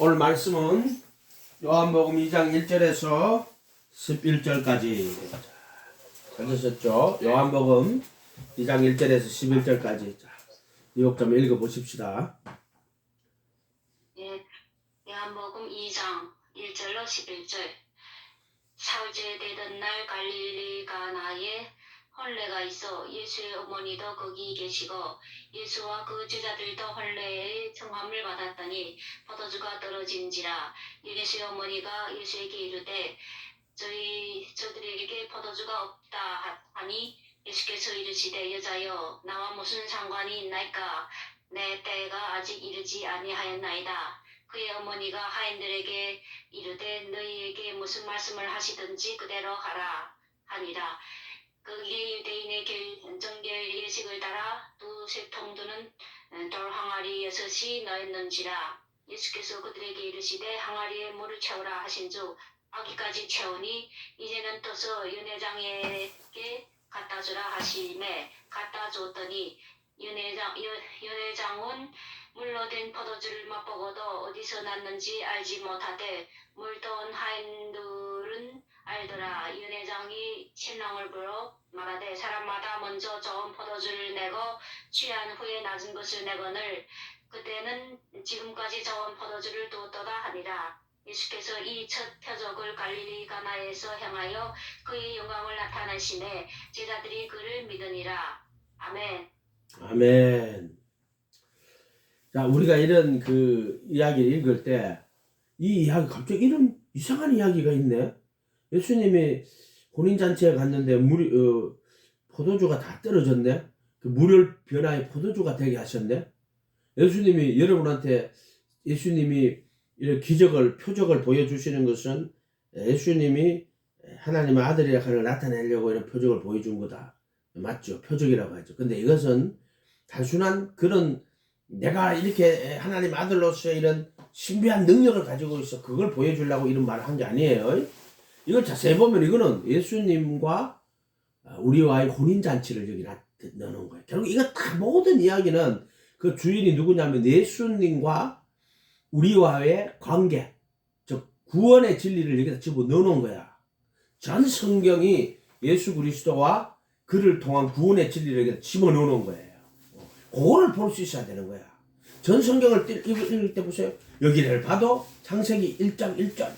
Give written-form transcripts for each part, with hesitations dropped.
오늘 말씀은 요한복음 2장 1절에서 11절까지. 찾으셨죠? 요한복음 2장 1절에서 11절까지. 이것 좀 읽어보십시다. 예, 요한복음 2장 1절로 11절. 사흘째 되던 날 갈릴리 가나에 혼례가 있어 예수의 어머니도 거기 계시고 예수와 그 제자들도 혼례의 청함을 받았더니 포도주가 떨어진지라. 예수의 어머니가 예수에게 이르되 저들에게 포도주가 없다 하니 예수께서 이르시되 여자여 나와 무슨 상관이 있나이까? 내 때가 아직 이르지 아니하였나이다. 그의 어머니가 하인들에게 이르되 너희에게 무슨 말씀을 하시든지 그대로 하라 하니라. 그게 유대인의 정결 예식을 따라 두세 통 드는 돌 항아리 6이 넣었는지라. 예수께서 그들에게 이르시되 항아리에 물을 채우라 하신즉 아기까지 채우니 이제는 떠서 연회장에게 갖다 주라 하시매 갖다 줬더니 연회장은 물로 된 포도주를 맛보고도 어디서 났는지 알지 못하되 물떠온 하인들은 알더라. 연회장이 신랑을 불러 말하되 사람마다 먼저 좋은 포도주를 내고 취한 후에 낮은 것을 내거늘 그때는 지금까지 좋은 포도주를 두었도다 하니라. 예수께서 이 첫 표적을 갈릴리 가나에서 행하여 그의 영광을 나타내시매 제자들이 그를 믿으니라. 아멘. 아멘. 자, 우리가 이런 그 이야기를 읽을 때 이 이야기 갑자기 이런 이상한 이야기가 있네. 예수님이 혼인잔치에 갔는데 포도주가 다 떨어졌네. 그 물을 변화해 포도주가 되게 하셨네. 예수님이 여러분한테 예수님이 이런 표적을 보여주시는 것은 예수님이 하나님의 아들이라 하는 걸 나타내려고 이런 표적을 보여준 거다. 맞죠? 표적이라고 하죠. 근데 이것은 단순한 그런 내가 이렇게 하나님 아들로서 이런 신비한 능력을 가지고 있어 그걸 보여주려고 이런 말을 한 게 아니에요. 이걸 자세히 보면 이거는 예수님과 우리와의 혼인잔치를 여기 넣어놓은 거예요. 결국 이거 다 모든 이야기는 그 주인이 누구냐면 예수님과 우리와의 관계, 즉 구원의 진리를 여기다 집어넣어놓은 거야. 전 성경이 예수 그리스도와 그를 통한 구원의 진리를 여기다 집어넣어놓은 거예요. 그거를 볼 수 있어야 되는 거야. 전 성경을 읽을 때 보세요. 여기를 봐도 창세기 1장 1절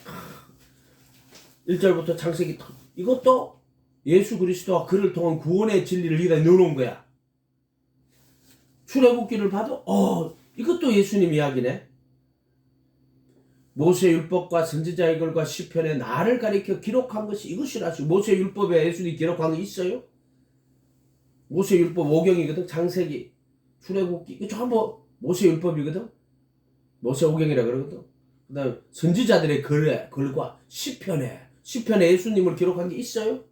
1절부터 창세기 이것도 예수 그리스도와 그를 통한 구원의 진리를 여기다 넣어놓은 거야. 출애굽기를 봐도 이것도 예수님 이야기네. 모세율법과 선지자의 글과 시편에 나를 가리켜 기록한 것이 이것이라. 모세율법에 예수님이 기록한 거 있어요? 모세율법 5경이거든. 창세기, 출애굽기 이거 전부 모세율법이거든. 모세오경이라 그러거든. 그 다음에 선지자들의 글과 시편에 예수님을 기록한 게 있어요?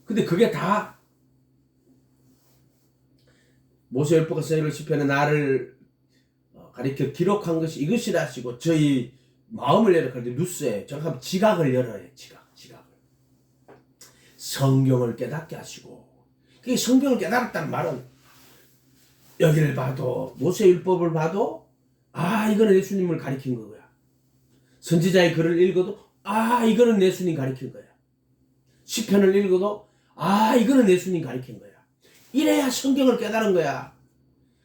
근데 그게 다 모세율법과 선지자의 시편에 나를 가리켜 기록한 것이 이것이라 하시고 저희 마음을 열어 그런데 뉴스에 정확하면 지각을 열어요. 지각을 성경을 깨닫게 하시고 그게 성경을 깨달았다는 말은 여기를 봐도 모세율법을 봐도 이거는 예수님을 가리킨 거야. 선지자의 글을 읽어도 이거는 예수님 가리킨 거야. 시편을 읽어도 이거는 예수님 가리킨 거야. 이래야 성경을 깨달은 거야.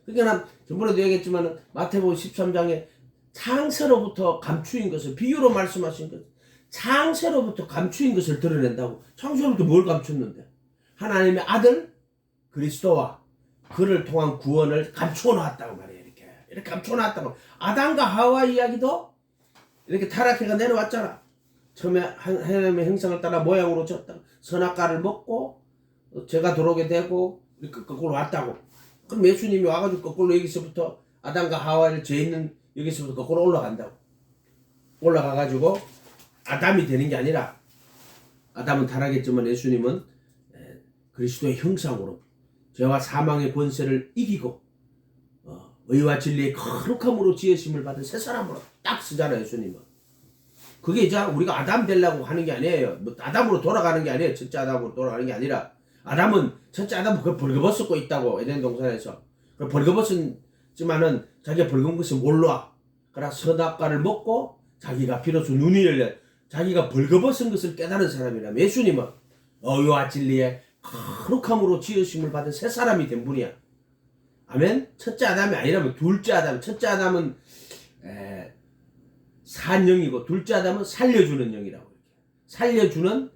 그러니까 난 전번에도 얘기했지만 마태복음 13장에 창세로부터 감추인 것을 비유로 말씀하신 것 창세로부터 감추인 것을 드러낸다고. 창세로부터 뭘 감췄는데? 하나님의 아들 그리스도와 그를 통한 구원을 감추어 놨다고 말이에요. 이렇게 감추어 놨다고. 아담과 하와 이야기도 이렇게 타락해가 내려왔잖아. 처음에 하나님의 형상을 따라 모양으로 졌다가 선악과를 먹고 죄가 들어오게 되고 이렇게 거꾸로 왔다고. 그럼 예수님이 와가지고 거꾸로 여기서부터 아담과 하와를 죄 있는 여기서부터 거꾸로 올라간다고. 올라가가지고 아담이 되는 게 아니라 아담은 타락했지만 예수님은 그리스도의 형상으로 죄와 사망의 권세를 이기고 의와 진리의 거룩함으로 지으심을 받은 새 사람으로 딱 쓰잖아요. 예수님은. 그게 이제 우리가 아담 되려고 하는 게 아니에요. 아담으로 돌아가는 게 아니에요. 첫째 아담으로 돌아가는 게 아니라 첫째 아담은 그걸 벌거벗고 있다고 에덴 동산에서. 벌거벗었지만은 자기가 벌거벗은 것을 몰라. 그러나 선악과를 먹고 자기가 비로소 눈이 열려 자기가 벌거벗은 것을 깨달은 사람이라면 예수님은 의와 진리에 거룩함으로 지으심을 받은 새 사람이 된 분이야. 아멘. 첫째 아담이 아니라면 둘째 아담. 첫째 아담은 산 영이고 둘째 아담은 살려주는 영이라고. 살려주는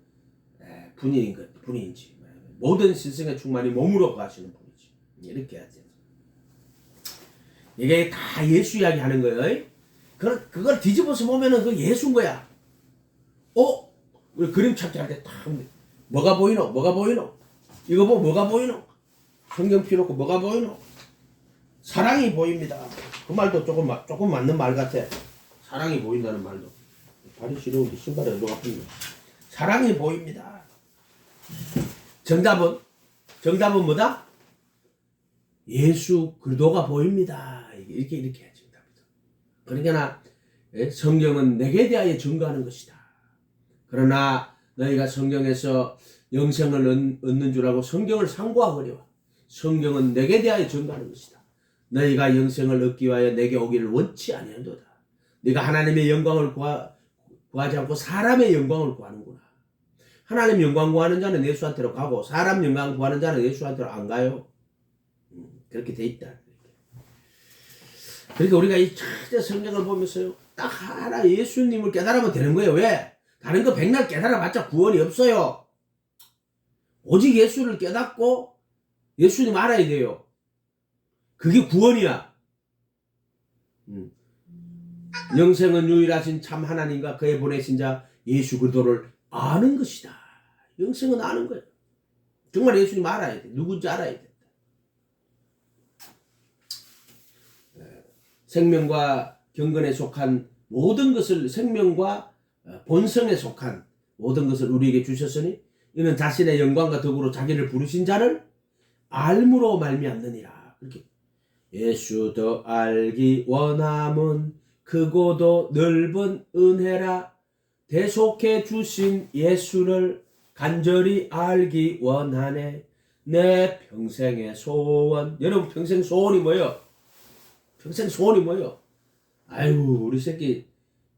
분인지 모든 신성의 충만이 몸으로 가시는 분이지. 이렇게 해야 돼. 이게 다 예수 이야기 하는 거예요. 그걸 뒤집어서 보면은 그 예수인 거야. 우리 그림 찾기 할 때 딱 뭐가 보이노? 뭐가 보이노? 이거 보고 뭐가 보이노? 성경 펴놓고 뭐가 보이노? 사랑이 보입니다. 그 말도 조금 맞는 말 같아. 사랑이 보인다는 말도. 발이 시려운데 신발이 어디가 아픈데. 사랑이 보입니다. 정답은 뭐다? 예수 그리스도가 보입니다. 이렇게 해야 정답이다. 그러니까 성경은 내게 대하여 증거하는 것이다. 그러나 너희가 성경에서 영생을 얻는 줄 알고 성경을 상고하거려와. 성경은 내게 대하여 증거하는 것이다. 너희가 영생을 얻기 위하여 내게 오기를 원치 아니한도다. 네가 하나님의 영광을 구하지 않고 사람의 영광을 구하는구나. 하나님 영광 구하는 자는 예수한테로 가고 사람 영광 구하는 자는 예수한테로 안 가요. 그렇게 돼 있다. 그러니까 우리가 이 천재 성경을 보면서요, 딱 하나 예수님을 깨달으면 되는 거예요. 왜? 다른 거 백날 깨달아봤자 구원이 없어요. 오직 예수를 깨닫고 예수님 알아야 돼요. 그게 구원이야. 영생은 유일하신 참 하나님과 그의 보내신 자 예수 그리스도를 아는 것이다. 영생은 아는 거예요. 정말 예수님 알아야 돼. 누군지 알아야 돼. 생명과 경건에 속한 모든 것을 생명과 본성에 속한 모든 것을 우리에게 주셨으니 이는 자신의 영광과 덕으로 자기를 부르신 자를 알므로 말미암느니라. 그렇게 예수 더 알기 원함은 크고도 넓은 은혜라. 대속해 주신 예수를 간절히 알기 원하네. 내 평생의 소원. 여러분 평생 소원이 뭐예요? 평생 소원이 뭐예요? 아이고 우리 새끼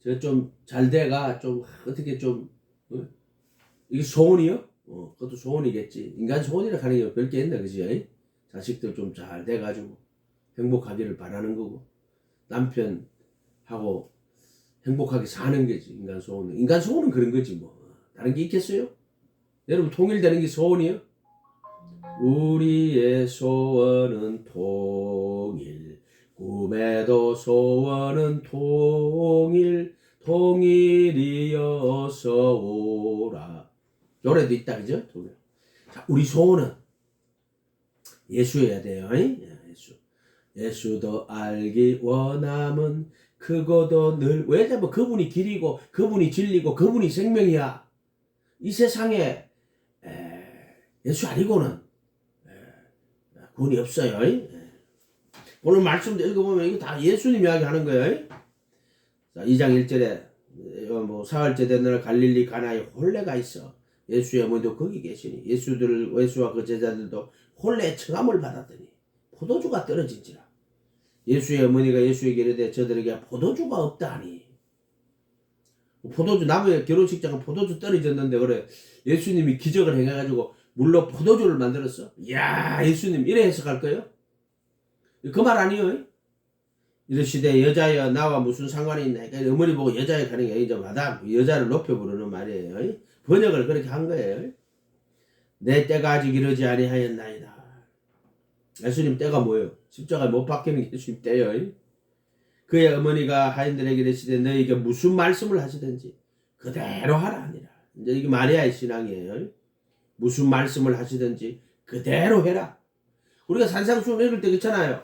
저 좀 잘 돼가 좀 어떻게 좀 이게 소원이요? 그것도 소원이겠지. 인간 소원이라 하는 게 별게 있나 그지? 자식들 좀 잘 돼가지고 행복하기를 바라는 거고 남편하고 행복하게 사는 거지. 인간 소원은 그런 거지 뭐. 다른 게 있겠어요? 여러분 통일되는 게 소원이요? 우리의 소원은 통일. 꿈에도 소원은 통일이어서 오라. 노래도 있다 그죠? 자, 우리 소원은 예수여야 돼요. 예수 더 알기 원함은 크고도 늘. 왜냐면 그분이 길이고 그분이 진리고 그분이 생명이야. 이 세상에 예수 아니고는 구원이 없어요. 오늘 말씀도 읽어보면 이거 다 예수님 이야기 하는 거예요. 자, 2장 1절에 사흘째 된 날 갈릴리 가나에 혼례가 있어. 예수의 어머니도 거기 계시니 예수와 그 제자들도 혼례의 청함을 받았더니 포도주가 떨어진지라. 예수의 어머니가 예수에게 이르되 저들에게 포도주가 없다니. 포도주 나무에 결혼식장은 포도주 떨어졌는데 그래 예수님이 기적을 행해가지고 물로 포도주를 만들었어. 이야 예수님 이래 해석할 거예요? 그 말 아니에요? 이러시되 여자여 나와 무슨 상관이 있나? 그러니까 어머니 보고 여자여 가는 게 아니죠. 마담 여자를 높여 부르는 말이에요. 번역을 그렇게 한 거예요. 내 때가 아직 이르지 아니하였나이다. 예수님 때가 뭐예요? 십자가에 못 박히는 게 예수님 때예요. 그의 어머니가 하인들에게 이르시되 너희에게 무슨 말씀을 하시든지 그대로 하라 하니라. 이제 이게 마리아의 신앙이에요. 무슨 말씀을 하시든지 그대로 해라. 우리가 산상수훈 읽을 때 그렇잖아요.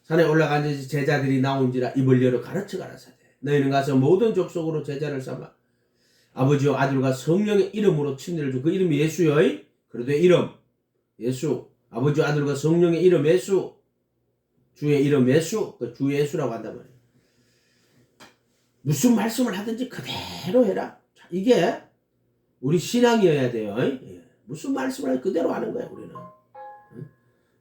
산에 올라가 앉으시 제자들이 나온지라 입을 열어 가르쳐 가라사대 너희는 가서 모든 족속으로 제자를 삼아 아버지와 아들과 성령의 이름으로 침례를 주. 그 이름이 예수요. 그래도 이름 예수. 아버지와 아들과 성령의 이름 예수. 주의 이름 예수. 그 주 예수라고 한단 말이에요. 무슨 말씀을 하든지 그대로 해라. 자, 이게 우리 신앙이어야 돼요. 무슨 말씀을 하든 그대로 하는 거야 우리는.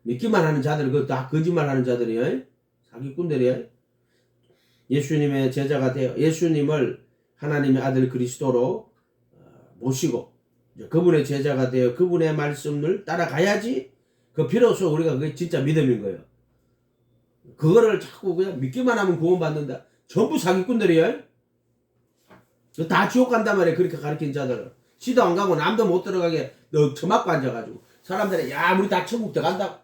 믿기만 하는 자들 그거 다 거짓말하는 자들이에요. 사기꾼들이에요. 예수님의 제자가 되어 예수님을 하나님의 아들 그리스도로 모시고 그분의 제자가 되어 그분의 말씀을 따라가야지 그 비로소 우리가 그게 진짜 믿음인 거예요. 그거를 자꾸 그냥 믿기만 하면 구원받는다. 전부 사기꾼들이에요. 다 지옥 간단 말이에요. 그렇게 가르친 자들은. 시도 안 가고 남도 못 들어가게 너 처맞고 앉아가지고 사람들이 야 우리 다 천국 들어간다.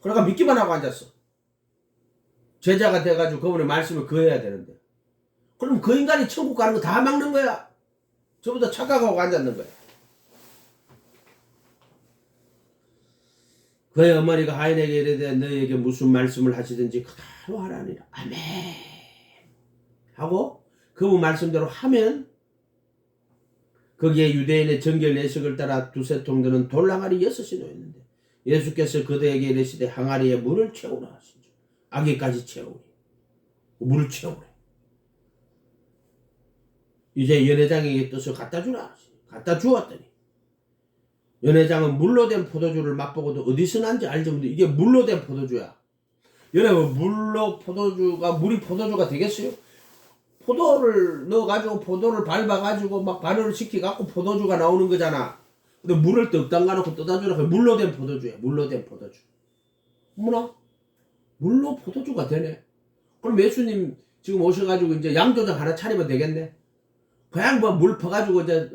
그러니까 믿기만 하고 앉았어. 제자가 돼가지고 그분의 말씀을 그어야 되는데 그럼 그 인간이 천국 가는 거 다 막는 거야. 전부 다 착각하고 앉았는 거야. 그의 어머니가 하인에게 이르되 너희에게 무슨 말씀을 하시든지 그대로 하라니라. 아멘 하고 그분 말씀대로 하면 거기에 유대인의 정결 예식을 따라 두세 통 드는 돌항아리 6이 놓였는데 예수께서 그들에게 이르시되 항아리에 물을 채우라 하시죠. 아기까지 채우리. 물을 채우래. 이제 연회장에게 떠서 갖다 주라 하시니 갖다 주었더니 연회장은 물로 된 포도주를 맛보고도 어디서 난지 알지 못해. 이게 물로 된 포도주야. 여러분 물로 포도주가 물이 포도주가 되겠어요? 포도를 넣어가지고 포도를 밟아가지고 막 발효를 시켜갖고 포도주가 나오는 거잖아. 근데 물을 떡 담가놓고 떠다주라. 물로 된 포도주야. 물로 된 포도주. 어머나 물로 포도주가 되네. 그럼 예수님 지금 오셔가지고 이제 양조장 하나 차리면 되겠네. 그냥 뭐 물 퍼가지고 이제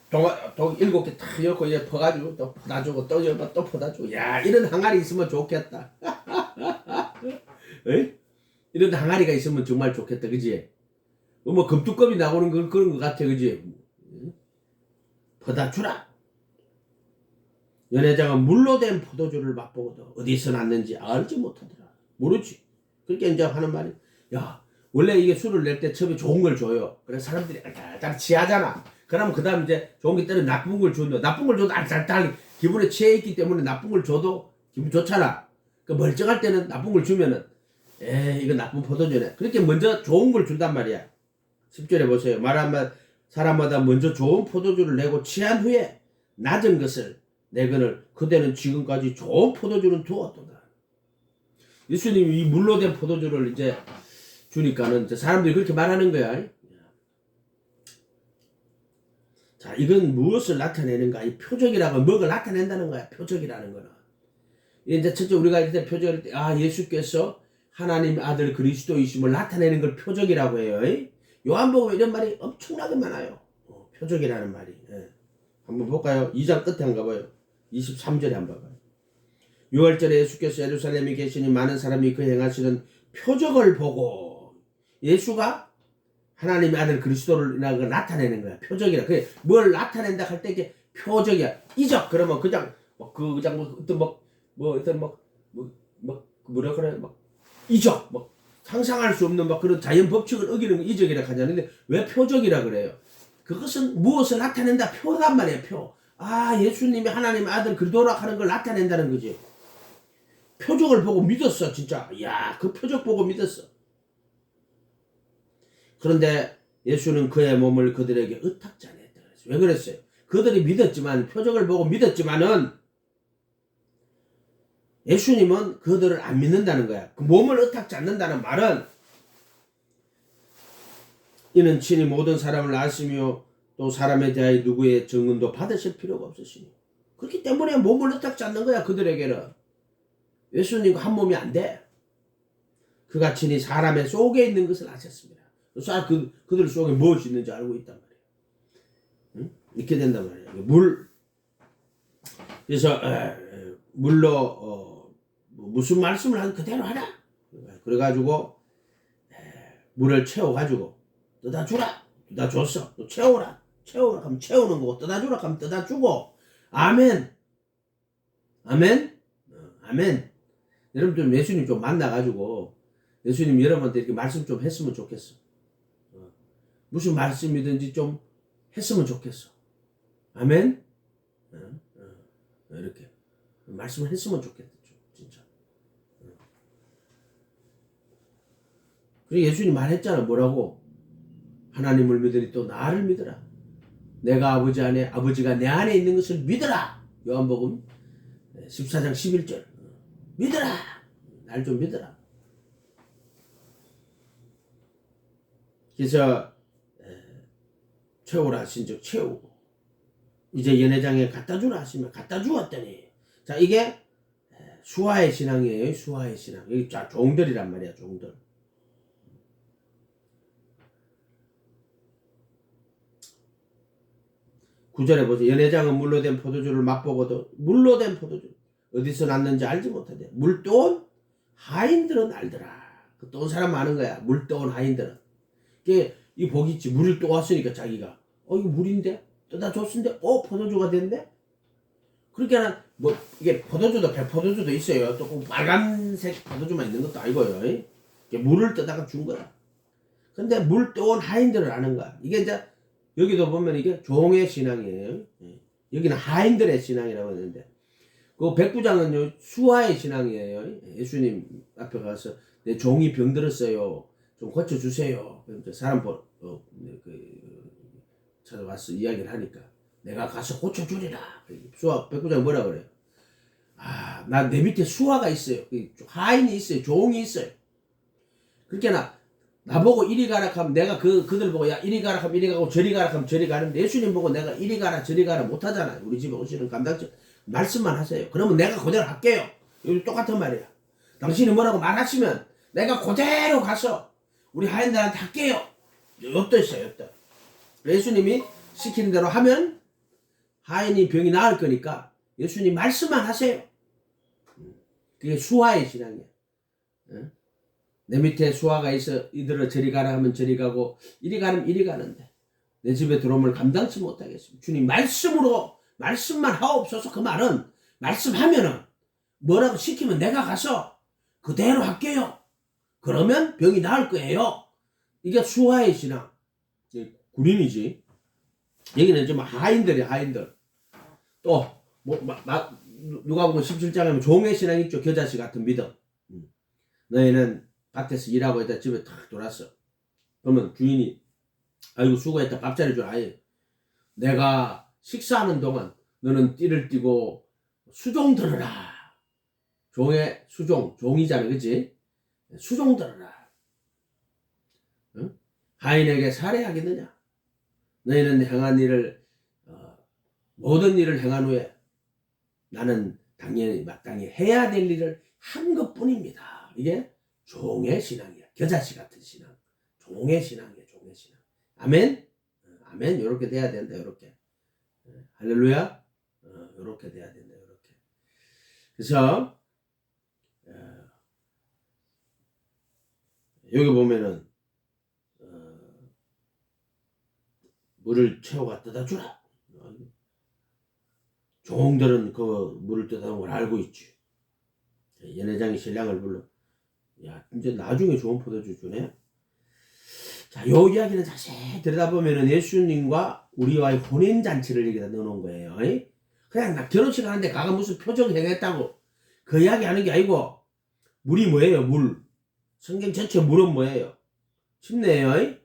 동 7개 탁 열고 이제 퍼가지고 또 퍼다주고 또 열고 또 퍼다주고. 야 이런 항아리 있으면 좋겠다. 에이? 이런 항아리가 있으면 정말 좋겠다. 그지? 뭐 금뚜껑이 나오는 그런 것 같아. 그지? 퍼다주라. 연회장은 물로 된 포도주를 맛보고도 어디서 났는지 알지 못하더라. 모르지. 그렇게 이제 하는 말이 야 원래 이게 술을 낼 때 처음에 좋은 걸 줘요. 그래서 사람들이 알딸딸 취하잖아. 그러면 그 다음 이제 좋은 게 때려 나쁜 걸 준다. 나쁜 걸 줘도 알딸딸 기분에 취해 있기 때문에 나쁜 걸 줘도 기분 좋잖아. 그 멀쩡할 때는 나쁜 걸 주면은 에이 이거 나쁜 포도주네. 그렇게 먼저 좋은 걸 준단 말이야. 10절에 보세요. 말하면 사람마다 먼저 좋은 포도주를 내고 취한 후에 낮은 것을 내거늘 그대는 지금까지 좋은 포도주는 두었도다. 예수님이 이 물로 된 포도주를 이제 주니까는 이제 사람들이 그렇게 말하는 거야. 자, 이건 무엇을 나타내는가? 이 표적이라고 뭐가 나타낸다는 거야. 표적이라는 거는. 이제 첫째 우리가 이제 표적을 때, 아 예수께서 하나님 아들 그리스도이심을 나타내는 걸 표적이라고 해요. 요한복음에 이런 말이 엄청나게 많아요. 표적이라는 말이. 예. 한번 볼까요? 2장 끝에 한번 가봐요. 23절에 한번 봐봐요. 6월절에 예수께서 예루살렘에 계시니 많은 사람이 그 행하시는 표적을 보고 예수가 하나님의 아들 그리스도를 나타내는 거야. 표적이라. 그래 뭘 나타낸다 할 때 이게 표적이야. 이적 그러면 그냥 그냥 어떤 뭐라 그래 막 이적 상상할 수 없는 그런 자연 법칙을 어기는 이적이라 하잖아요. 왜 표적이라 그래요? 그것은 무엇을 나타낸다 표란 말이에요. 표. 아 예수님이 하나님의 아들 그리스도라 하는 걸 나타낸다는 거지. 표적을 보고 믿었어 진짜. 야 그 표적 보고 믿었어. 그런데 예수는 그의 몸을 그들에게 의탁지 않았다. 왜 그랬어요? 그들이 믿었지만 표적을 보고 믿었지만은 예수님은 그들을 안 믿는다는 거야. 그 몸을 의탁지 않는다는 말은 이는 친히 모든 사람을 아시며 또 사람에 대하여 누구의 증언도 받으실 필요가 없으시니 그렇기 때문에 몸을 의탁지 않는 거야. 그들에게는 예수님과 한 몸이 안 돼. 그가 친히 사람의 속에 있는 것을 아셨습니다. 그들 속에 무엇이 있는지 알고 있단 말이에요. 응? 이렇게 된단 말이에요. 그래서 물로 무슨 말씀을 하든 그대로 하라. 그래가지고 물을 채워가지고 떠다주라. 떠다줬어. 또 채우라. 채우라 하면 채우는 거고 떠다주라 하면 떠다주고. 아멘. 아멘. 아멘. 여러분 좀 예수님 좀 만나가지고 예수님 여러분한테 이렇게 말씀 좀 했으면 좋겠어. 무슨 말씀이든지 좀 했으면 좋겠어. 아멘. 이렇게 말씀을 했으면 좋겠다. 진짜. 그리고 예수님 말했잖아. 뭐라고? 하나님을 믿으니 또 나를 믿으라. 내가 아버지 안에 아버지가 내 안에 있는 것을 믿으라. 요한복음 14장 11절. 믿으라. 날 좀 믿으라. 그래서 채우라 하신즉 채우고 이제 연회장에 갖다 주라 하시면 갖다 주었더니 자 이게 수하의 신앙이에요. 수하의 신앙. 여기 자 종들이란 말이야. 종들. 구절에 보세요. 연회장은 물로 된 포도주를 맛보고도 물로 된 포도주 어디서 났는지 알지 못하대. 물 떠온 하인들은 알더라. 그 떠온 사람 많은 거야. 물 떠온 하인들은. 이 복이 있지. 물을 떠왔으니까 자기가 이거 물인데 떠다 줬는데 포도주가 됐네. 그러니까 뭐 이게 포도주도 백포도주도 있어요. 또 꼭 빨간색 포도주만 있는 것도 아니고요. 물을 떠다가 준 거야. 근데 물 떠온 하인들을 아는 거야. 이게 이제 여기도 보면 이게 종의 신앙이에요. 여기는 하인들의 신앙이라고 했는데 그 백부장은요 수하의 신앙이에요. 예수님 앞에 가서 내 종이 병들었어요. 좀 고쳐주세요. 사람 찾아와서 이야기를 하니까 내가 가서 고쳐주리라. 수하 백부장 뭐라 그래요? 나 내 밑에 수하가 있어요. 하인이 있어요. 종이 있어요. 그러니까 나보고 이리 가라 하면 내가 그들 보고 야 이리 가라 하면 이리 가고 저리 가라 하면 저리 가는데 예수님 보고 내가 이리 가라 저리 가라 못하잖아요. 우리 집에 오시는 감당자 말씀만 하세요. 그러면 내가 그대로 할게요. 여기 똑같은 말이야. 당신이 뭐라고 말하시면 내가 그대로 가서 우리 하인들한테 할게요. 엿도 있어요. 엿도. 예수님이 시키는 대로 하면 하인이 병이 나을 거니까 예수님 말씀만 하세요. 그게 수하의 신앙이야. 내 밑에 수하가 있어 이들을 저리 가라 하면 저리 가고 이리 가면 이리 가는데 내 집에 들어오면 감당치 못하겠습니다. 주님 말씀으로 말씀만 하옵소서. 그 말은 말씀하면은 뭐라고 시키면 내가 가서 그대로 할게요. 그러면 병이 나을 거예요. 이게 수하의 신앙. 구림이지. 여기는 좀 하인들이야. 하인들. 또 누가 보면 17장에 하면 종의 신앙 있죠. 겨자씨 같은 믿음. 너희는 밭에서 일하고 있다 집에 탁 돌았어. 그러면 주인이 아이고 수고했다 밥 차려줘. 아예 내가 식사하는 동안 너는 띠를 띠고 수종 들어라. 종의 수종 종이잖아. 그치? 수종 들어라. 응? 하인에게 살해하겠느냐? 너희는 행한 일을 모든 일을 행한 후에 나는 당연히 마땅히 해야 될 일을 한 것뿐입니다. 이게 종의 신앙이야. 겨자씨 같은 신앙. 종의 신앙이야. 종의 신앙. 아멘. 아멘. 요렇게 돼야 된다. 요렇게. 할렐루야. 요렇게 돼야 된다. 요렇게. 그래서 여기 보면은 물을 채워가 떠다 주라. 종들은 그 물을 떠다는 걸 알고 있지. 연회장이 신랑을 불러. 야, 이제 나중에 좋은 포도주 주네. 자, 요 이야기는 자세히 들여다보면은 예수님과 우리와의 혼인잔치를 여기다 넣어놓은 거예요. 그냥 나 결혼식 하는데 가가 무슨 표정 행했다고 그 이야기 하는 게 아니고, 물이 뭐예요? 물. 성경 전체 물은 뭐예요? 쉽네요.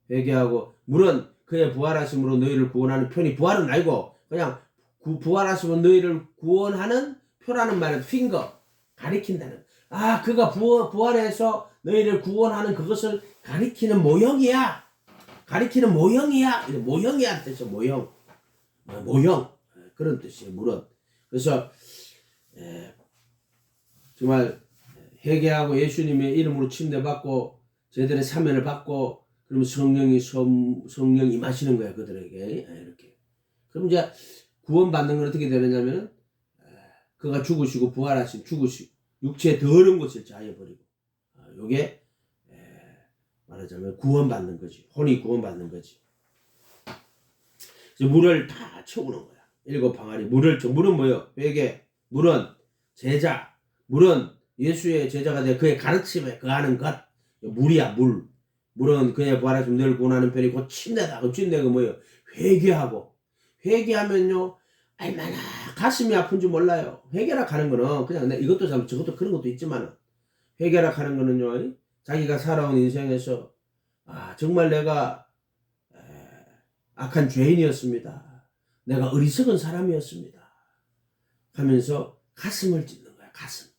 회개하고, 물은 그의 부활하심으로 너희를 구원하는 편이 부활은 아니고, 그냥 부활하시면 너희를 구원하는 표라는 말은 핑거, 가리킨다는. 그가 부활해서 너희를 구원하는 그것을 가리키는 모형이야. 가리키는 모형이야. 모형이야 뜻이야. 모형. 모형. 그런 뜻이에요. 물은. 그래서 정말 회개하고 예수님의 이름으로 침례받고 저희들의 사면을 받고 그러면 성령 임하시는 거야. 그들에게. 이렇게. 그럼 이제 구원받는 건 어떻게 되느냐면 그가 죽으시고 부활하신 죽으시고 육체의 더러운 것을 자해버리고 요게 말하자면 구원받는 거지. 혼이 구원받는 거지. 그래서 물을 다 채우는 거야. 7방아리 물은 뭐예요? 회개. 물은 제자. 물은 예수의 제자가 돼 그의 가르침에 그하는 것. 물이야. 물은 그의 부활하심 너를 구원하는 편이 곧 침례다. 그 침례가 뭐예요? 회개하고. 회개하면요 얼마나 가슴이 아픈지 몰라요. 회개라 하는 거는 그냥 이것도 참 저것도 그런 것도 있지만 회개라 하는 거는요 자기가 살아온 인생에서 정말 내가 악한 죄인이었습니다. 내가 어리석은 사람이었습니다. 하면서 가슴을 찢는 거야. 가슴.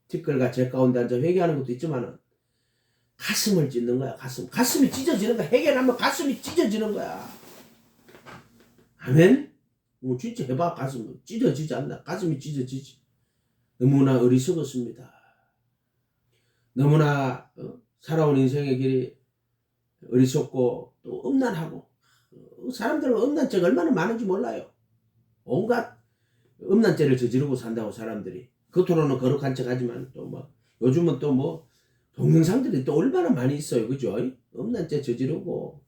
티끌과 재 가운데 앉아 회개하는 것도 있지만 가슴을 찢는 거야. 가슴이 찢어지는 거야. 해결하면 가슴이 찢어지는 거야. 아멘? 진짜 해봐. 가슴 찢어지지 않나? 가슴이 찢어지지. 너무나 어리석었습니다. 너무나 살아온 인생의 길이 어리석고 또 음란하고, 사람들은 음란죄가 얼마나 많은지 몰라요. 온갖 음란죄를 저지르고 산다고 사람들이. 겉으로는 거룩한 척 하지만 또 뭐 요즘은 또 뭐 동영상들이 또 얼마나 많이 있어요. 그죠? 음란죄 저지르고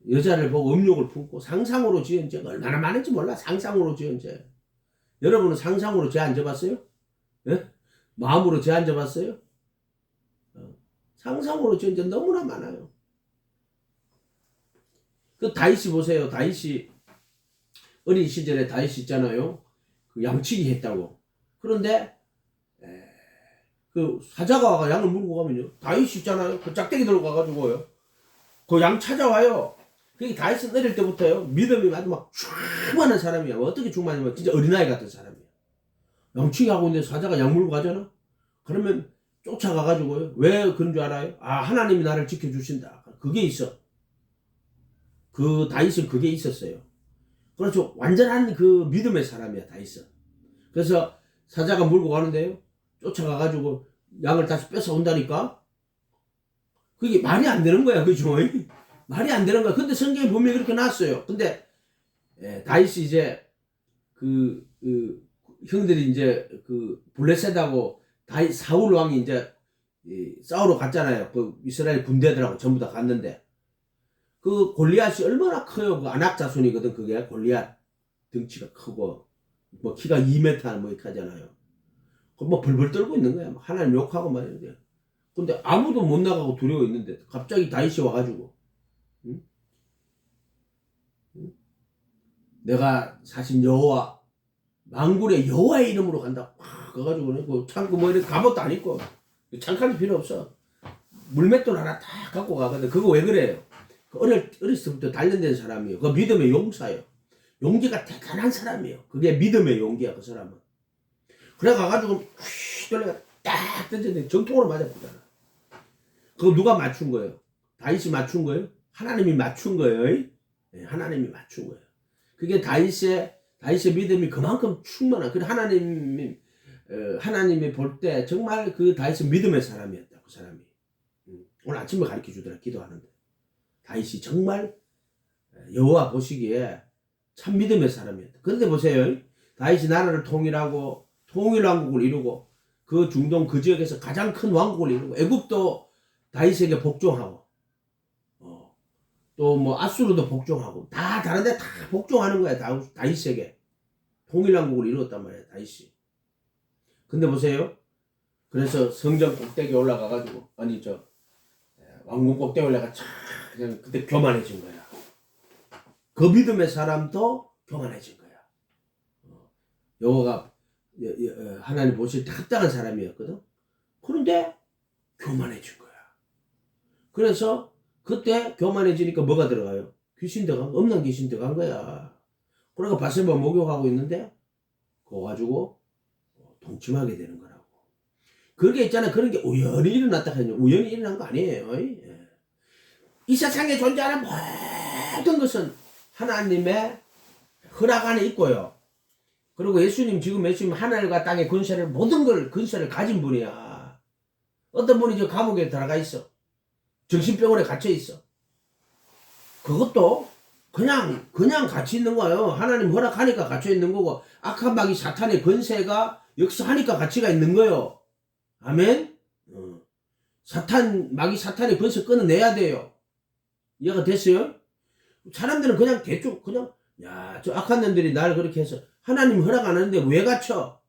여자를 보고 음욕을 품고 상상으로 지은 죄가 얼마나 많은지 몰라. 상상으로 지은 죄. 여러분은 상상으로 죄 안 져봤어요? 예? 마음으로 죄 안 져봤어요? 상상으로 지은 죄 너무나 많아요. 그 다윗이 보세요. 다윗이 어린 시절에 다윗이 있잖아요. 그 양치기 했다고. 그런데 그 사자가 와가 양을 물고 가면요. 다윗이 있잖아요. 그 짝대기 들고 가가지고요. 그 양 찾아와요. 그게 다윗은 어릴 때부터요. 믿음이 아주 막 충만한 사람이야. 뭐 어떻게 충만하냐면 진짜 어린아이 같은 사람이야. 양치기 하고 있는데 사자가 양 물고 가잖아. 그러면 쫓아가가지고요. 왜 그런 줄 알아요? 아, 하나님이 나를 지켜주신다. 그게 있어. 그 다윗은 그게 있었어요. 그렇죠. 완전한 그 믿음의 사람이야, 다윗은. 그래서 사자가 물고 가는데요. 쫓아가가지고 양을 다시 뺏어 온다니까? 그게 말이 안 되는 거야, 그죠? 말이 안 되는 거야. 근데 성경에 분명히 그렇게 나왔어요. 근데, 다윗이 이제, 형들이 이제, 블레셋하고 다윗, 사울 왕이 이제, 싸우러 갔잖아요. 그 이스라엘 군대들하고 전부 다 갔는데, 그 골리앗이 얼마나 커요. 그 아낙 자손이거든, 그게. 골리앗. 덩치가 크고, 뭐 키가 2m 뭐 이렇게 하잖아요. 뭐 벌벌 떨고 있는 거야. 하나님 욕하고 막 이러는데. 근데 아무도 못 나가고 두려워 있는데 갑자기 다윗이 와가지고, 응? 응? 내가 사실 여호와, 만군의 여호와의 이름으로 간다. 팍 가가지고 그 창고 뭐 이렇게 갑옷도 안 입고 창칼도 필요 없어. 물맷돌 하나 딱 갖고 가거든. 그거 왜 그래요? 어렸을 때부터 단련된 사람이에요. 그 믿음의 용사예요. 용기가 대단한 사람이에요. 그게 믿음의 용기야, 그 사람은. 그래 가가지고 휙 돌려가 딱 던졌는데 정통으로 맞아보잖아. 그거 누가 맞춘 거예요? 다윗이 맞춘 거예요? 하나님이 맞춘 거예요. 네, 하나님이 맞춘 거예요. 그게 다윗의 믿음이 그만큼 충만한. 그래 하나님이 볼 때 정말 그 다윗은 믿음의 사람이었다. 그 사람이. 오늘 아침에 가르쳐 주더라. 기도하는데 다윗이 정말 여호와 보시기에 참 믿음의 사람이었다. 그런데 보세요. 다윗이 나라를 통일하고 통일왕국을 이루고 그 중동 그 지역에서 가장 큰 왕국을 이루고 애굽도 다윗에게 복종하고 또 뭐 아수르도 복종하고 다 다른데 다 복종하는 거야. 다윗에게 통일왕국을 이루었단 말이야. 다윗이. 근데 보세요. 그래서 성전 꼭대기에 올라가가지고 왕궁 꼭대기에 올라가 그냥 그때 교만해진 거야. 그 믿음의 사람도 교만해진 거야. 여호와가 하나님 보실 때 합당한 사람이었거든. 그런데 교만해진 거야. 그래서 그때 교만해지니까 뭐가 들어가요? 귀신 들어간 거, 없는 귀신 들어간 거야. 그러니까 바세바 목욕하고 있는데 그거 가지고 동침하게 되는 거라고. 그게 있잖아. 그런 게 우연히 일어났다 하냐. 우연히 일어난 거 아니에요. 이 세상에 존재하는 모든 것은 하나님의 허락 안에 있고요. 그리고 예수님 하늘과 땅의 권세를 모든 걸 권세를 가진 분이야. 어떤 분이 저 감옥에 들어가 있어. 정신병원에 갇혀 있어. 그것도 그냥 갇혀 있는 거예요. 하나님 허락하니까 갇혀 있는 거고 악한 마귀 사탄의 권세가 역사하니까 가치가 있는 거예요. 아멘. 마귀 사탄의 권세 끊어내야 돼요. 이해가 됐어요? 사람들은 그냥 대충 저 악한 놈들이 나를 그렇게 해서 하나님 허락 안 하는데 왜 갇혀?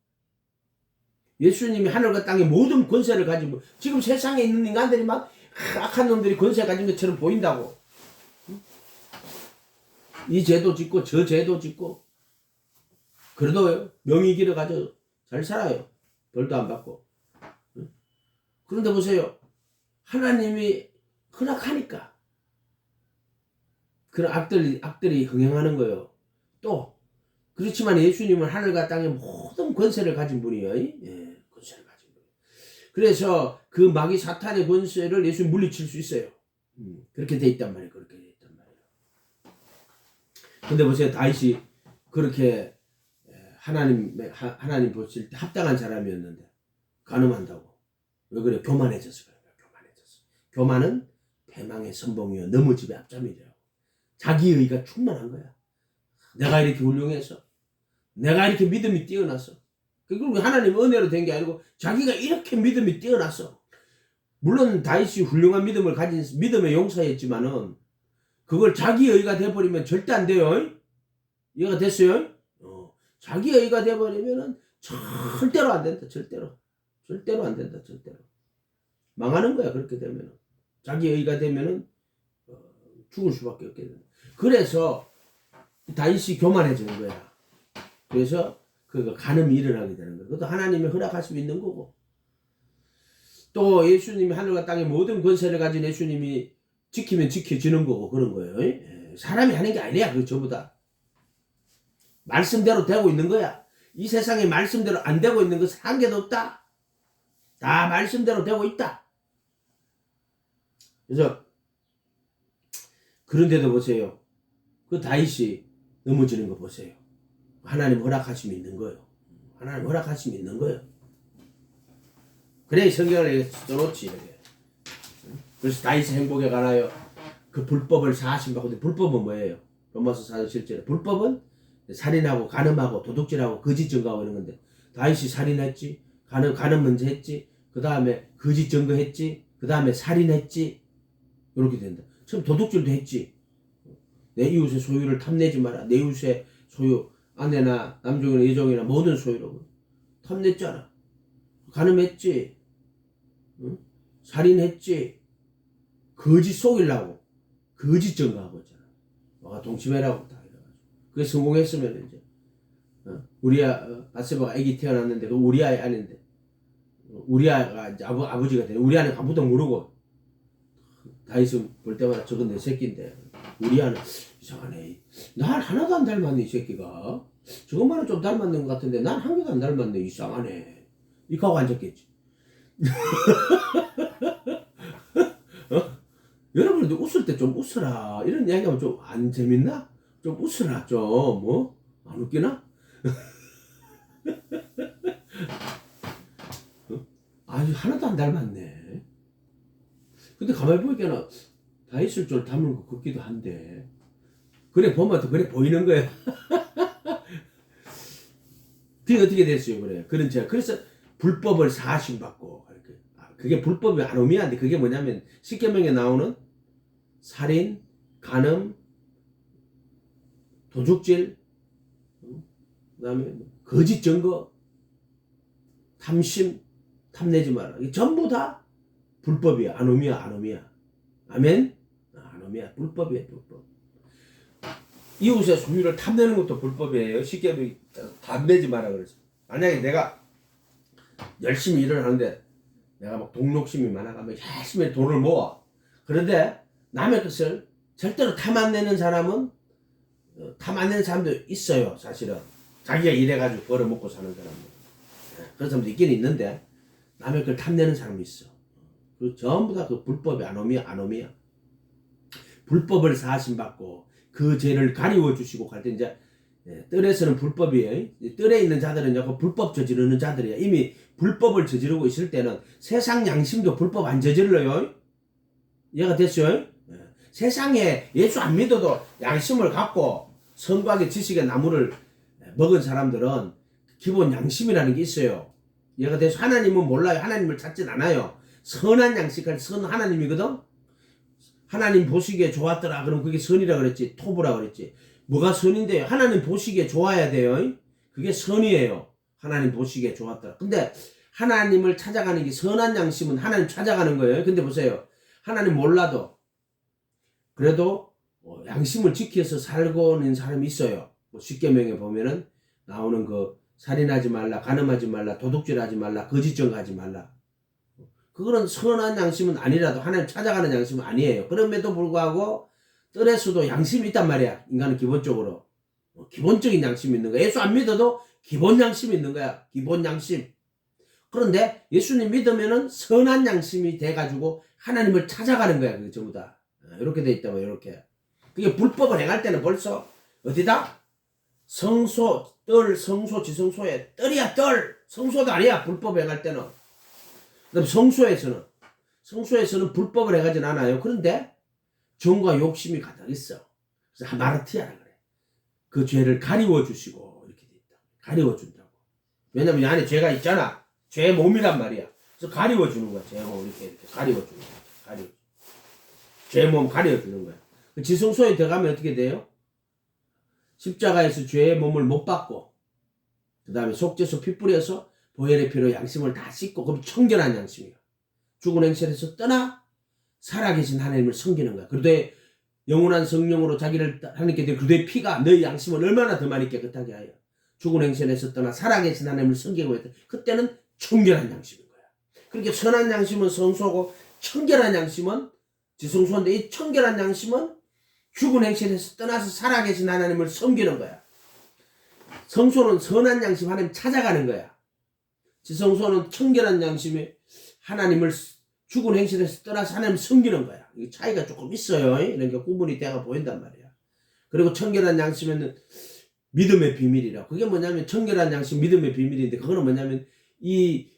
예수님이 하늘과 땅의 모든 권세를 가지고 지금 세상에 있는 인간들이 막 악한 놈들이 권세 가진 것처럼 보인다고. 이 죄도 짓고 저 죄도 짓고 그래도 명의 길을 가져 잘 살아요. 벌도 안 받고. 그런데 보세요. 하나님이 허락하니까 그런 악들이 흥행하는 거예요. 또 그렇지만 예수님은 하늘과 땅의 모든 권세를 가진 분이에요. 권세를 가진 분. 그래서 그 마귀 사탄의 권세를 예수님 물리칠 수 있어요. 그렇게 돼 있단 말이에요. 그렇게 돼 있단 말이에요. 근데 보세요. 다윗이 그렇게 하나님 보실 때 합당한 사람이었는데 간음한다고. 왜 그래? 교만해져서 그래요. 교만해져서. 교만은 패망의 선봉이요 너무 집에 앞잠이 돼요. 자기의가 충만한 거야. 내가 이렇게 훌륭해서, 내가 이렇게 믿음이 뛰어나서, 그리고 하나님 은혜로 된 게 아니고 자기가 이렇게 믿음이 뛰어났어. 물론 다윗이 훌륭한 믿음을 가진 믿음의 용사였지만은 그걸 자기의가 돼버리면 절대 안 돼요. 이해가 됐어요? 자기의가 돼버리면은 절대로 안 된다. 절대로 안 된다. 절대로 망하는 거야. 그렇게 되면은 자기의가 되면은 죽을 수밖에 없게 된다. 그래서 다윗이 교만해지는 거야. 그래서 그 간음이 일어나게 되는 거예요. 그것도 하나님이 허락하시고 있는 거고. 또 예수님이 하늘과 땅의 모든 권세를 가진 예수님이 지키면 지켜지는 거고 그런 거예요. 사람이 하는 게 아니야. 그거 전부 다. 말씀대로 되고 있는 거야. 이 세상에 말씀대로 안 되고 있는 것은 한 개도 없다. 다 말씀대로 되고 있다. 그래서 그런데도 보세요. 그 다윗이 넘어지는 거 보세요. 하나님 허락하심이 있는 거예요. 하나님 허락하심이 있는 거예요. 그래 성경을 써놓지 이렇게. 그래서 다윗의 행복에 관하여 그 불법을 사하신받고, 불법은 뭐예요? 로마서 4장 7절에 불법은 살인하고 간음하고 도둑질하고 거짓 증거하고 이런 건데, 다윗이 살인했지, 간음 먼저 했지, 그 다음에 거짓 증거했지, 그 다음에 살인했지, 이렇게 된다. 처음 도둑질도 했지. 내 이웃의 소유를 탐내지 마라. 내 이웃의 소유, 아내나 남종이나 여종이나 모든 소유로 탐냈잖아. 간음했지, 응? 살인했지, 거짓 속이려고 거짓 증거하고 있잖아. 너가 동침해라고 다 이래가지고. 그게 성공했으면 이제 우리아 바세바가 아기 태어났는데 그 우리아의 아내인데, 우리아가 이제 아버지가 되네. 우리아는 아무도 모르고 다윗은 볼 때마다 저건 내 새끼인데, 우리아는 이상하네. 난 하나도 안 닮았네 이 새끼가. 저것만은 좀 닮았는 것 같은데 난 한 개도 안 닮았네. 이상하네. 이하고 앉았겠지. 여러분들 웃을 때 좀 웃어라. 이런 이야기하면 좀 안 재밌나? 좀 웃어라. 좀 안 웃기나? 아니 하나도 안 닮았네. 근데 가만히 보니까 다윗을 좀 닮은 것 같기도 한데, 그래 보면 또 그래 보이는 거야. 그게 어떻게 됐어요? 그래. 그런 제가 그래서 불법을 사하심받고, 그게 불법이 아노미아인데, 그게 뭐냐면 십계명에 나오는 살인, 간음, 도둑질, 그다음에 거짓 증거, 탐심, 탐내지 마라. 이게 전부 다 불법이야. 아노미아. 아멘. 아노미아 불법이에요. 불법. 이웃의 소유를 탐내는 것도 불법이에요. 십계명이 탐내지 마라 그러죠. 만약에 내가 열심히 일을 하는데 내가 막 동력심이 많아가면 열심히 돈을 모아. 그런데 남의 것을 절대로 탐 안 내는 사람은, 탐 안 내는 사람도 있어요. 사실은 자기가 일해가지고 벌어먹고 사는 사람들, 그런 사람도 있긴 있는데 남의 걸 탐내는 사람이 있어. 그 전부 다 그 불법이 아노미아. 불법을 사하심받고 그 죄를 가리워 주시고 갈 때, 이제 뜰에서는 불법이에요. 뜰에 있는 자들은 그 불법 저지르는 자들이야. 이미 불법을 저지르고 있을 때는 세상 양심도 불법 안 저질러요. 이해가 됐어요? 세상에 예수 안 믿어도 양심을 갖고 선과의 지식의 나무를 먹은 사람들은 기본 양심이라는 게 있어요. 이해가 돼서 하나님은 몰라요. 하나님을 찾진 않아요. 선한 양식까지 선 하나님이거든. 하나님 보시기에 좋았더라. 그럼 그게 선이라 그랬지. 토부라 그랬지. 뭐가 선인데요? 하나님 보시기에 좋아야 돼요. 그게 선이에요. 하나님 보시기에 좋았더라. 근데 하나님을 찾아가는 게, 선한 양심은 하나님 찾아가는 거예요. 근데 보세요. 하나님 몰라도 그래도 양심을 지켜서 살고 있는 사람이 있어요. 십계명에 보면은 나오는 그 살인하지 말라, 간음하지 말라, 도둑질하지 말라, 거짓 증거하지 말라. 그거는 선한 양심은 아니라도 하나님 찾아가는 양심은 아니에요. 그럼에도 불구하고 뜰에서도 양심이 있단 말이야. 인간은 기본적으로 기본적인 양심이 있는 거야. 예수 안 믿어도 기본 양심이 있는 거야. 기본 양심. 그런데 예수님 믿으면은 선한 양심이 돼가지고 하나님을 찾아가는 거야. 그게 전부 다. 이렇게 돼 있다고, 이렇게. 그게 불법을 행할 때는 벌써 어디다? 성소, 성소, 지성소에 뜰이야, 뜰. 성소도 아니야, 불법 행할 때는. 그다음 성소에서는 불법을 행하진 않아요. 그런데 정과 욕심이 가득 있어. 그래서 하마르티아라 그래. 그 죄를 가리워 주시고 이렇게 돼 있다. 가리워 준다고. 왜냐면 이 안에 죄가 있잖아. 죄의 몸이란 말이야. 그래서 가리워 주는 거야. 죄의 몸 이렇게 가리워 주는 거야. 죄의 몸 가리워 주는 거야. 그 지성소에 들어가면 어떻게 돼요? 십자가에서 죄의 몸을 못 받고, 그 다음에 속죄소 피 뿌려서 보혈의 피로 양심을 다 씻고, 그럼 청결한 양심이야. 죽은 행실에서 떠나 살아계신 하나님을 섬기는 거야. 그런데 영원한 성령으로 자기를 하나님께 드린 그들의 피가 너희 양심을 얼마나 더 많이 깨끗하게 하여 죽은 행실에서 떠나 살아계신 하나님을 섬기고 있다. 그때는 청결한 양심인 거야. 그렇게 선한 양심은 성소고 청결한 양심은 지성소인데, 이 청결한 양심은 죽은 행실에서 떠나서 살아계신 하나님을 섬기는 거야. 성소는 선한 양심 하나님 찾아가는 거야. 지성소는 청결한 양심에 하나님을 죽은 행실에서 떠나서 하나님을 섬기는 거야. 이 차이가 조금 있어요. 이런 게 구분이 돼가 보인단 말이야. 그리고 청결한 양심은 믿음의 비밀이라. 그게 뭐냐면 청결한 양심 믿음의 비밀인데, 그거는 뭐냐면 이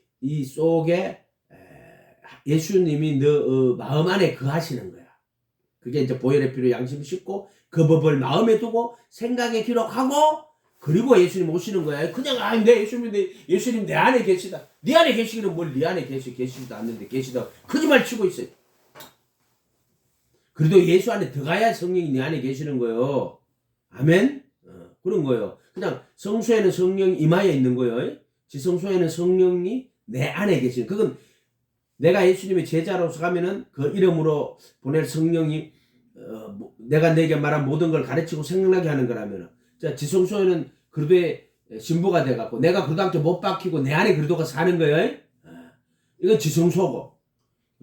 속에 예수님이 너 마음 안에 거하시는 거야. 그게 이제 보혈의 피로 양심을 씻고 그 법을 마음에 두고 생각에 기록하고, 그리고 예수님 오시는 거야. 그냥 예수님 내 안에 계시다. 네 안에 계시기는 뭘 네 안에 계시지도 않는데 계시다. 거짓말 치고 있어요. 그래도 예수 안에 들어가야 성령이 네 안에 계시는 거예요. 아멘. 그런 거예요. 그냥 성소에는 성령이 임하여 있는 거예요. 지성소에는 성령이 내 안에 계시는. 그건 내가 예수님의 제자로서 가면은 그 이름으로 보낼 성령이 내가 내게 말한 모든 걸 가르치고 생각나게 하는 거라면은, 자, 지성소에는 그리도의 신부가 돼갖고 내가 그리도한테 못 박히고 내 안에 그리도가 사는 거예요. 이건 지성소고,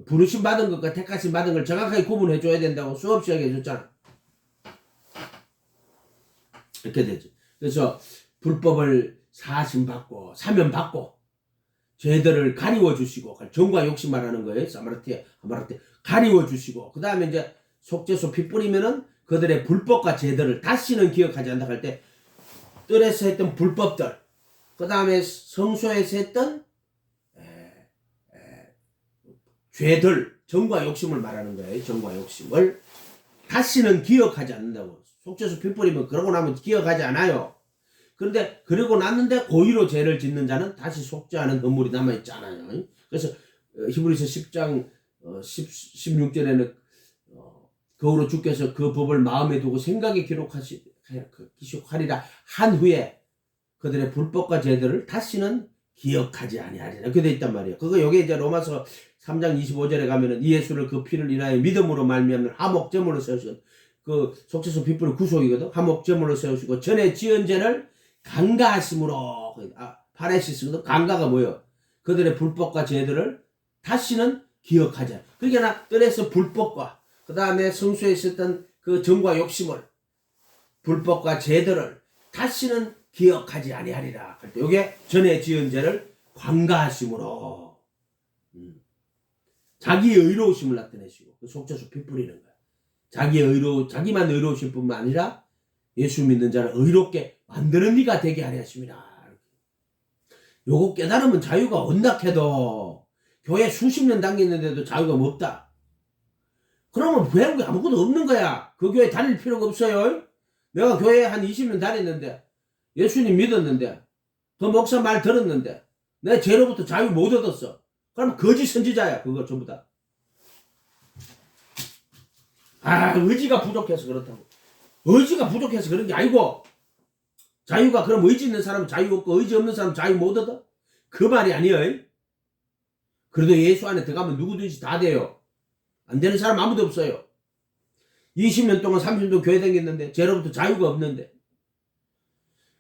부르심 받은 것과 택하심 받은 걸 정확하게 구분해 줘야 된다고 수업 시간에 해줬잖아. 이렇게 되죠. 그래서 불법을 사심 받고 사면 받고 죄들을 가리워 주시고, 정과 욕심 말하는 거예요. 하마르티 가리워 주시고, 그 다음에 이제 속죄소 피 뿌리면은 그들의 불법과 죄들을 다시는 기억하지 않는다 할 때, 뜰에서 했던 불법들, 그 다음에 성소에서 했던 죄들, 정과 욕심을 말하는 거예요. 정과 욕심을 다시는 기억하지 않는다고. 속죄소 피 뿌리면 그러고 나면 기억하지 않아요. 그런데 그러고 났는데 고의로 죄를 짓는 자는 다시 속죄하는 건물이 남아있잖아요. 그래서 히브리서 10장 16절에는 그후로 주께서 그 법을 마음에 두고 생각에 기록하리라 한 후에 그들의 불법과 죄들을 다시는 기억하지 아니하리라. 그렇게 돼 있단 말이에요. 그거 여기 이제 로마서 3장 25절에 가면은 이 예수를 그 피를 인하여 믿음으로 말미암는 화목제물로 세우시고, 그 속죄소 핏불은 구속이거든. 화목제물로 세우시고 전에 지은 죄를 강가하심으로, 파레시스거든. 강가가 뭐예요? 그들의 불법과 죄들을 다시는 기억하지 않아. 그러니까 뜰에서 불법과 그 다음에 성소에 있었던 그 정과 욕심을, 불법과 죄들을 다시는 기억하지 아니하리라 할 때, 요게 전에 지은 죄를 관가하심으로 자기의 의로우심을 나타내시고 그 속죄소 피 뿌리는 거야. 자기만 의로우실 뿐만 아니라 예수 믿는 자를 의롭게 만드는 이가 되게 하려 하심이라. 요거 깨달으면 자유가 온다해도 교회 수십 년 다녔는데도 자유가 없다. 그러면 배운 게 아무것도 없는 거야. 그 교회 다닐 필요가 없어요. 내가 교회 한 20년 다녔는데, 예수님 믿었는데, 그 목사 말 들었는데, 내 죄로부터 자유 못 얻었어. 그럼 거짓 선지자야. 그거 전부 다. 의지가 부족해서 그렇다고. 의지가 부족해서 그런 게 아니고, 자유가, 그럼 의지 있는 사람은 자유 없고 의지 없는 사람은 자유 못 얻어? 그 말이 아니에요. 그래도 예수 안에 들어가면 누구든지 다 돼요. 안 되는 사람 아무도 없어요. 20년 동안 30년 교회 다녔는데 죄로부터 자유가 없는데,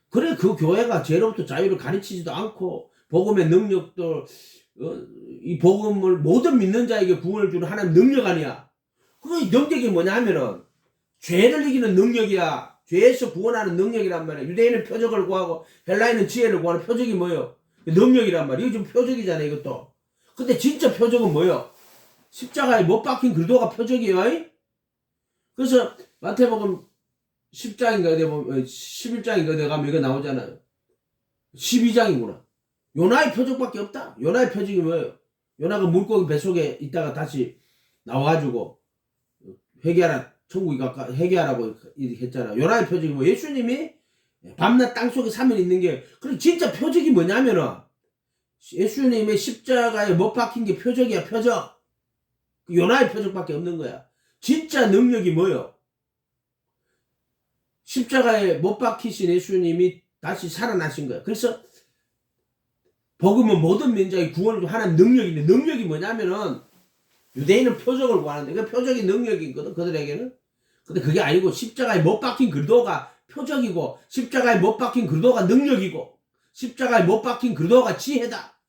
그래 그 교회가 죄로부터 자유를 가르치지도 않고 복음의 능력도 이 복음을 모든 믿는 자에게 구원을 주는 하나님 능력 아니야. 그 능력이 뭐냐 하면은 죄를 이기는 능력이야. 죄에서 구원하는 능력이란 말이야. 유대인은 표적을 구하고 헬라인은 지혜를 구하는. 표적이 뭐예요? 능력이란 말이야. 이거 좀 표적이잖아, 이것도. 근데 진짜 표적은 뭐예요? 십자가에 못 박힌 그리스도가 표적이에요. 그래서 마태복음 10장인가 어디 보면 11장인가 어디 가면 이거 나오잖아요. 12장이구나. 요나의 표적밖에 없다. 요나의 표적이 뭐예요? 요나가 물고기 뱃속에 있다가 다시 나와가지고 회개하라, 천국이 가까 회개하라고 했잖아. 요나의 표적이 뭐 예수님이 밤낮 땅속에 3일 있는 게, 그래 진짜 표적이 뭐냐면은 예수님의 십자가에 못 박힌 게 표적이야, 표적. 요나의 표적밖에 없는 거야. 진짜 능력이 뭐예요? 십자가에 못 박히신 예수님이 다시 살아나신 거야. 그래서 복음은 모든 민족의 구원을 하는 능력인데, 능력이 뭐냐면은 유대인은 표적을 구하는데 그 표적이 능력이거든, 그들에게는. 근데 그게 아니고 십자가에 못 박힌 그리스도가 표적이고, 십자가에 못 박힌 그리스도가 능력이고, 십자가에 못 박힌 그리스도가 지혜다.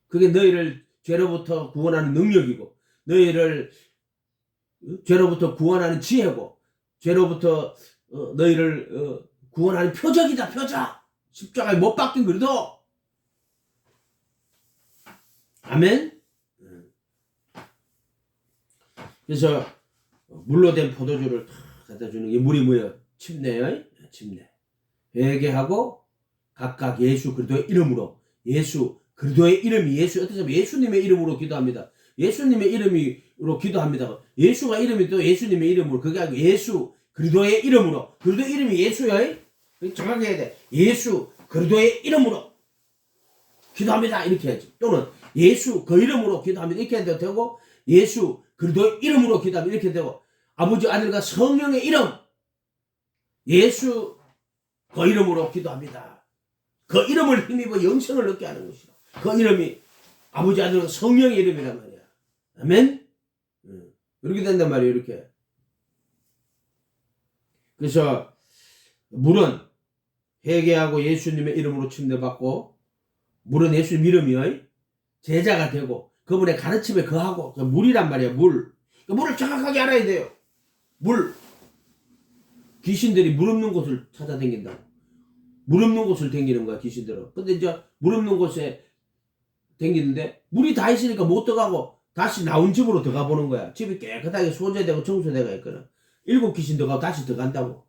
그게 너희를 죄로부터 구원하는 능력이고, 너희를 죄로부터 구원하는 지혜고, 죄로부터 너희를 구원하는 표적이다, 표적. 십자가에 못 박힌 그리스도. 아멘. 그래서 물로 된 포도주를 탁 갖다 주는 게, 물이 뭐예요? 침례요. 침례. 회개하고 각각 예수 그리스도의 이름으로, 예수 그리스도의 이름이 예수, 어떻게 보면 예수님의 이름으로 기도합니다. 예수님의 이름으로 기도합니다. 예수가 이름이 또 예수님의 이름으로, 그게 아니고 예수 그리스도의 이름으로. 그리스도 이름이 예수야. 정확히 해야 돼. 예수 그리스도의 이름으로 기도합니다, 이렇게 해야지. 또는 예수 그 이름으로 기도합니다, 이렇게 해도 되고, 예수 그리스도의 이름으로 기도합니다, 이렇게 되고, 아버지 아들과 성령의 이름, 예수 그 이름으로 기도합니다. 그 이름을 힘입어 영생을 얻게 하는 것이다. 그 이름이 아버지 아들과 성령의 이름이란 말이야. 아멘. 이렇게 된단 말이에요, 이렇게. 그래서 물은 회개하고 예수님의 이름으로 침례받고, 물은 예수님 이름이요, 제자가 되고 그분의 가르침에 거하고, 물이란 말이야, 물. 물을 정확하게 알아야 돼요. 물. 귀신들이 물 없는 곳을 찾아다닌다고. 물 없는 곳을 댕기는 거야, 귀신들은. 근데 이제 물 없는 곳에 댕기는데 물이 다 있으니까 못 들어가고 다시 나온 집으로 들어가 보는 거야. 집이 깨끗하게 소재되고 청소되고 있거든. 7 귀신 들어가고 다시 들어간다고.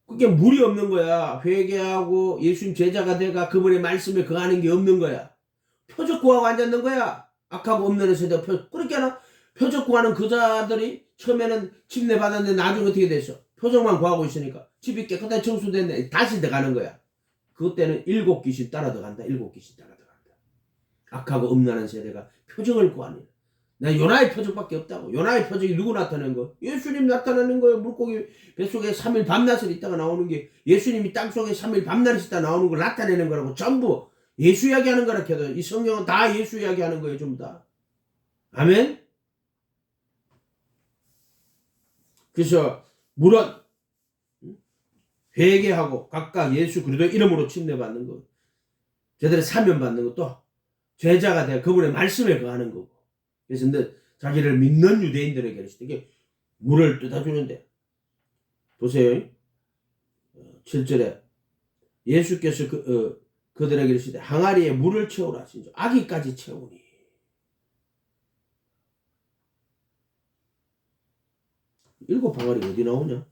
그게 물이 없는 거야. 회개하고 예수님 제자가 돼가 그분의 말씀에 거하는 게 없는 거야. 표적 구하고 앉았는 거야. 악하고 없는 세대가 그러니까 표적 구하는 그 자들이 처음에는 침례 받았는데 나중에 어떻게 됐어? 표적만 구하고 있으니까 집이 깨끗하게 청소됐네. 다시 들어가는 거야. 그때는 7 귀신 따라 들어간다. 7 귀신 따라 들어간다. 악하고 음란한 세대가 표적을 구하는. 나 요나의 표적밖에 없다고. 요나의 표적이 누구 나타낸 거? 예수님 나타나는 거예요. 물고기 뱃속에 3일 밤낮을 있다가 나오는 게, 예수님이 땅속에 3일 밤낮을 있다가 나오는 걸 나타내는 거라고. 전부 예수 이야기하는 거라 해도 이 성경은 다 예수 이야기하는 거예요, 전부 다. 아멘. 그래서 물은 회개하고 각각 예수 그리스도의 이름으로 침례받는 거, 제대로 사면 받는 것도 제자가 돼 그분의 말씀에 거하는 거고. 그래서 자기를 믿는 유대인들에게 이게 물을 뜯어주는데, 보세요. 7절에 예수께서 그들에게 이르시되 항아리에 물을 채우라 하시니라. 아기까지 채우니. 일곱 항아리 어디 나오냐?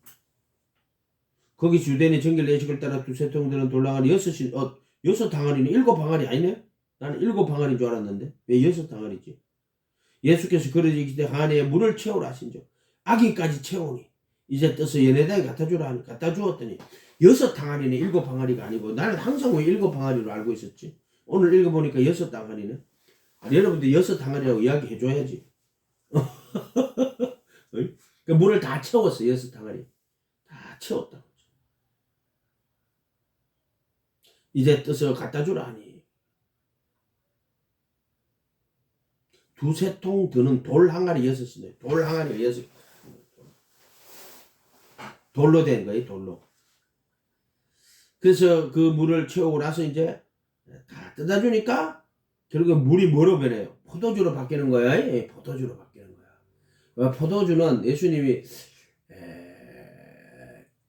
거기 유대인의 정결 예식을 따라 두세 통들은 돌항아리 6 항아리는 7 항아리 아니네? 나는 7 항아리인 줄 알았는데 왜 6 항아리지? 예수께서 그러시기때 항아리에 물을 채우라 하신죠. 아기까지 채우니 이제 떠서 얘네들에게 갖다 주라 하니 갖다 주었더니 6 항아리는 7 항아리가 아니고, 나는 항상 왜 7 항아리로 알고 있었지? 오늘 읽어보니까 6 항아리네. 여러분들 6 항아리라고 이야기해 줘야지. 그 물을 다 채웠어. 6 항아리 다 채웠다. 이제 떠서 갖다 주라 하니 두세 통 드는 돌 항아리 6이네. 돌 항아리가 6. 돌로 된 거예요, 돌로. 그래서 그 물을 채우고 나서 이제 다 뜯어주니까 결국 물이 뭐로 변해요? 포도주로 바뀌는 거야. 포도주로 바뀌는 거야. 포도주는 예수님이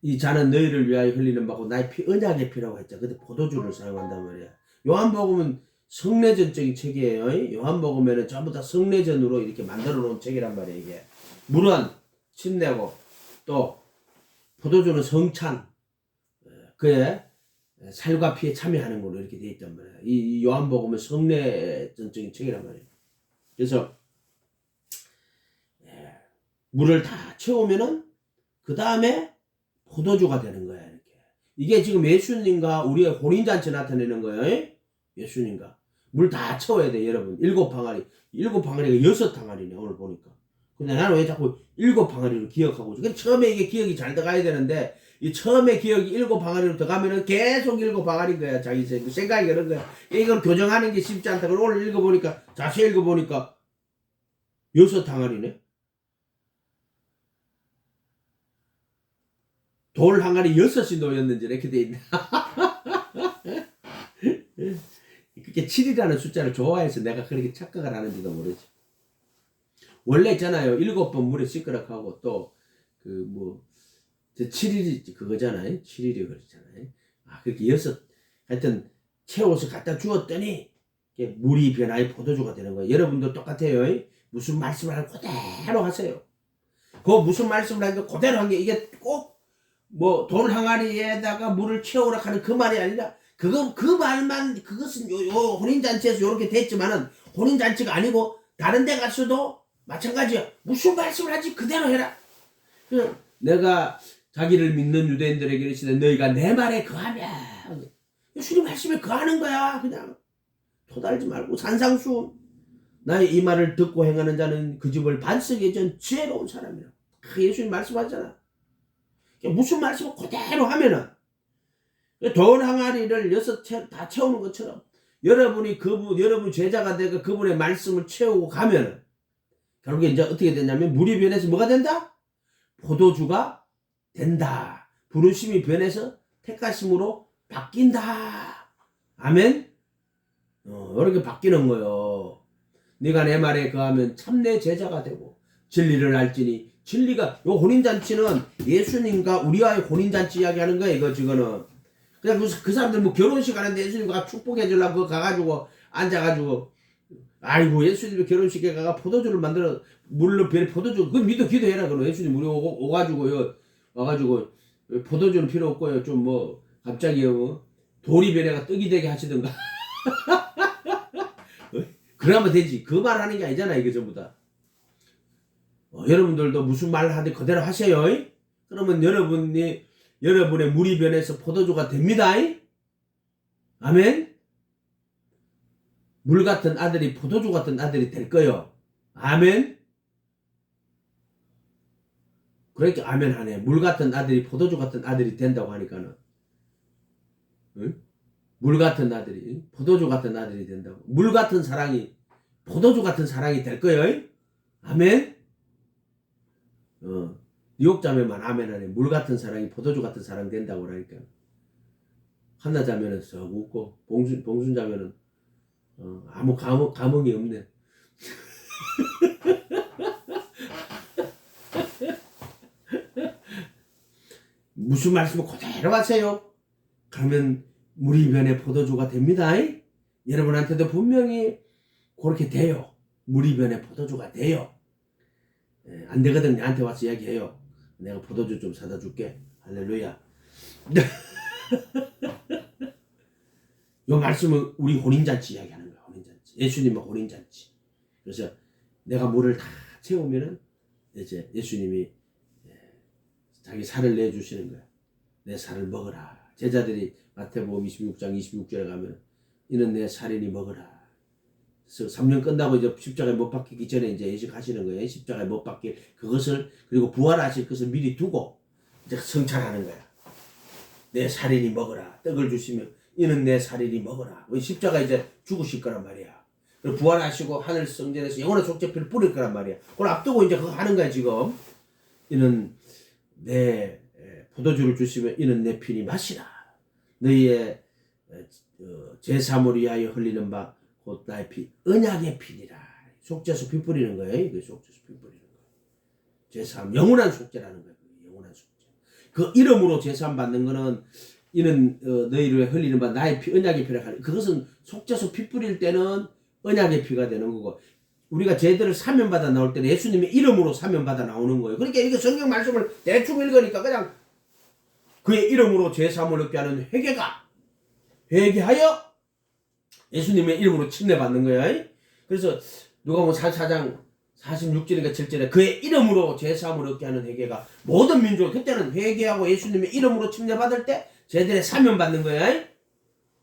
이 잔은 너희를 위하여 흘리는 바고 나의 피, 언약의 피라고 했죠. 근데 포도주를 사용한단 말이야. 요한복음은 성례전적인 책이에요. 요한복음에는 전부 다 성례전으로 이렇게 만들어 놓은 책이란 말이에요. 이게 물은 침내고 또 포도주는 성찬, 그의 살과 피에 참여하는 걸로 이렇게 되어 있단 말이에요. 이 요한복음은 성례전적인 책이란 말이에요. 그래서 물을 다 채우면은 그 다음에 포도주가 되는 거야. 이렇게. 이게 지금 예수님과 우리의 혼인잔치 나타내는 거예요. 예수님과 물 다 채워야 돼, 여러분. 7방아리. 7방아리가 6항아리네, 오늘 보니까. 근데 나는 왜 자꾸 7방아리를 기억하고 있지? 처음에 이게 기억이 잘 들어가야 되는데, 이 처음에 기억이 7방아리로 들어가면은 계속 7방아리인 거야. 자기 생각이 그런 거야. 이걸 교정하는 게 쉽지 않다. 그리고 오늘 읽어보니까, 자세히 읽어보니까 6항아리네. 돌 항아리 6이 놓였는지 이렇게 돼 있네. 그게 7이라는 숫자를 좋아해서 내가 그렇게 착각을 하는지도 모르지. 원래 있잖아요. 7번 물에 씻으라고 또, 7일이 그거잖아요. 7일이 그렇잖아요. 그렇게 6, 하여튼, 채워서 갖다 주었더니, 물이 변화의 포도주가 되는 거예요. 여러분도 똑같아요. 무슨 말씀을 하면 그대로 하세요. 그 무슨 말씀을 하는데 그대로 한 게, 이게 꼭, 돌 항아리에다가 물을 채우라 하는 그 말이 아니라, 그 말만, 그것은 혼인잔치에서 요렇게 됐지만은, 혼인잔치가 아니고, 다른 데 가서도 마찬가지야. 무슨 말씀을 하지? 그대로 해라. 내가 자기를 믿는 유대인들에게 이르시되 너희가 내 말에 거하면, 예수님 말씀에 거하는 거야. 그냥, 토달지 말고, 산상수. 나의 이 말을 듣고 행하는 자는 그 집을 반석에 전 지혜로운 사람이라. 예수님 말씀하잖아. 무슨 말씀을 그대로 하면은, 돌 항아리를 6 다 채우는 것처럼 여러분이 여러분 제자가 되고 그분의 말씀을 채우고 가면은 결국에 이제 어떻게 되냐면 물이 변해서 뭐가 된다? 포도주가 된다. 부르심이 변해서 택하심으로 바뀐다. 아멘. 이렇게 바뀌는 거요. 네가 내 말에 거하면 참내 제자가 되고 진리를 알지니 진리가 요 혼인잔치는 예수님과 우리와의 혼인잔치 이야기하는 거야. 이거 지금은. 그냥 그 사람들 결혼식 하는데 예수님과 축복해 주려고 그거 가가지고 앉아가지고 아이고 예수님이 결혼식에 가가 포도주를 만들어 물로 변해 포도주 그 믿어 기도해라. 그럼 예수님 우리 오가지고요 와가지고 포도주는 필요 없고요 좀 갑자기 돌이 변해가 떡이 되게 하시던가 그러면 되지. 그 말 하는 게 아니잖아. 이게 전부 다. 여러분들도 무슨 말 하든 그대로 하세요. 그러면 여러분의 물이 변해서 포도주가 됩니다. 아멘. 물 같은 아들이 포도주 같은 아들이 될 거요. 아멘. 그러니까 아멘 하네. 물 같은 아들이 포도주 같은 아들이 된다고 하니까는. 응? 물 같은 아들이 포도주 같은 아들이 된다고. 물 같은 사랑이 포도주 같은 사랑이 될 거요. 아멘. 뉴욕자매만 아멘 하네. 물 같은 사랑이 포도주 같은 사랑 된다고 그러니까. 한나 자매는 썩 웃고 봉순 자매는 아무 감흥이 없네. 무슨 말씀을 그대로 하세요. 그러면 물이 변해 포도주가 됩니다. 여러분한테도 분명히 그렇게 돼요. 물이 변해 포도주가 돼요. 안 되거든 나한테 와서 이야기해요. 내가 포도주 좀 사다 줄게. 할렐루야. 요 말씀은 우리 혼인잔치 이야기하는 거야. 혼인잔치. 예수님의 혼인잔치. 그래서 내가 물을 다 채우면은 이제 예수님이 자기 살을 내주시는 거야. 내 살을 먹으라. 제자들이 마태복음 26장 26절에 가면 이는 내 살이니 먹으라. 그래서 3년 끝나고 이제 십자가에 못 박히기 전에 이제 예식하시는 거예요. 십자가에 못 박힐 그것을 그리고 부활하실 것을 미리 두고 이제 성찬하는 거야. 내 살이니 먹으라. 떡을 주시면 이는 내 살이니 먹으라. 십자가 이제 죽으실 거란 말이야. 그리고 부활하시고 하늘 성전에서 영원한 속죄피를 뿌릴 거란 말이야. 그걸 앞두고 이제 그거 하는 거야 지금. 이는 내 포도주를 주시면 이는 내 피니 마시라. 너희의 제사물 위하여 흘리는 바 곧 나의 피, 언약의 피니라. 속죄서 피 뿌리는 거예요. 이게 속죄서 피 뿌리는 거예요. 제사함, 영원한 속죄라는 거예요. 영원한 속죄. 그 이름으로 제사함 받는 거는 이는 너희를 흘리는 바 나의 피 언약의 피라 하니 그것은 속죄소 피 뿌릴 때는 언약의 피가 되는 거고 우리가 제대로 사면받아 나올 때는 예수님의 이름으로 사면받아 나오는 거예요. 그러니까 이게 성경 말씀을 대충 읽으니까 그냥 그의 이름으로 죄사함을 얻게 하는 회개하여 예수님의 이름으로 침례받는 거야. 그래서 누가복음 4장 46절인가 7절에 그의 이름으로 죄사함을 얻게 하는 회개가 모든 민족 그때는 회개하고 예수님의 이름으로 침례받을 때 제대로 사면받는 거야.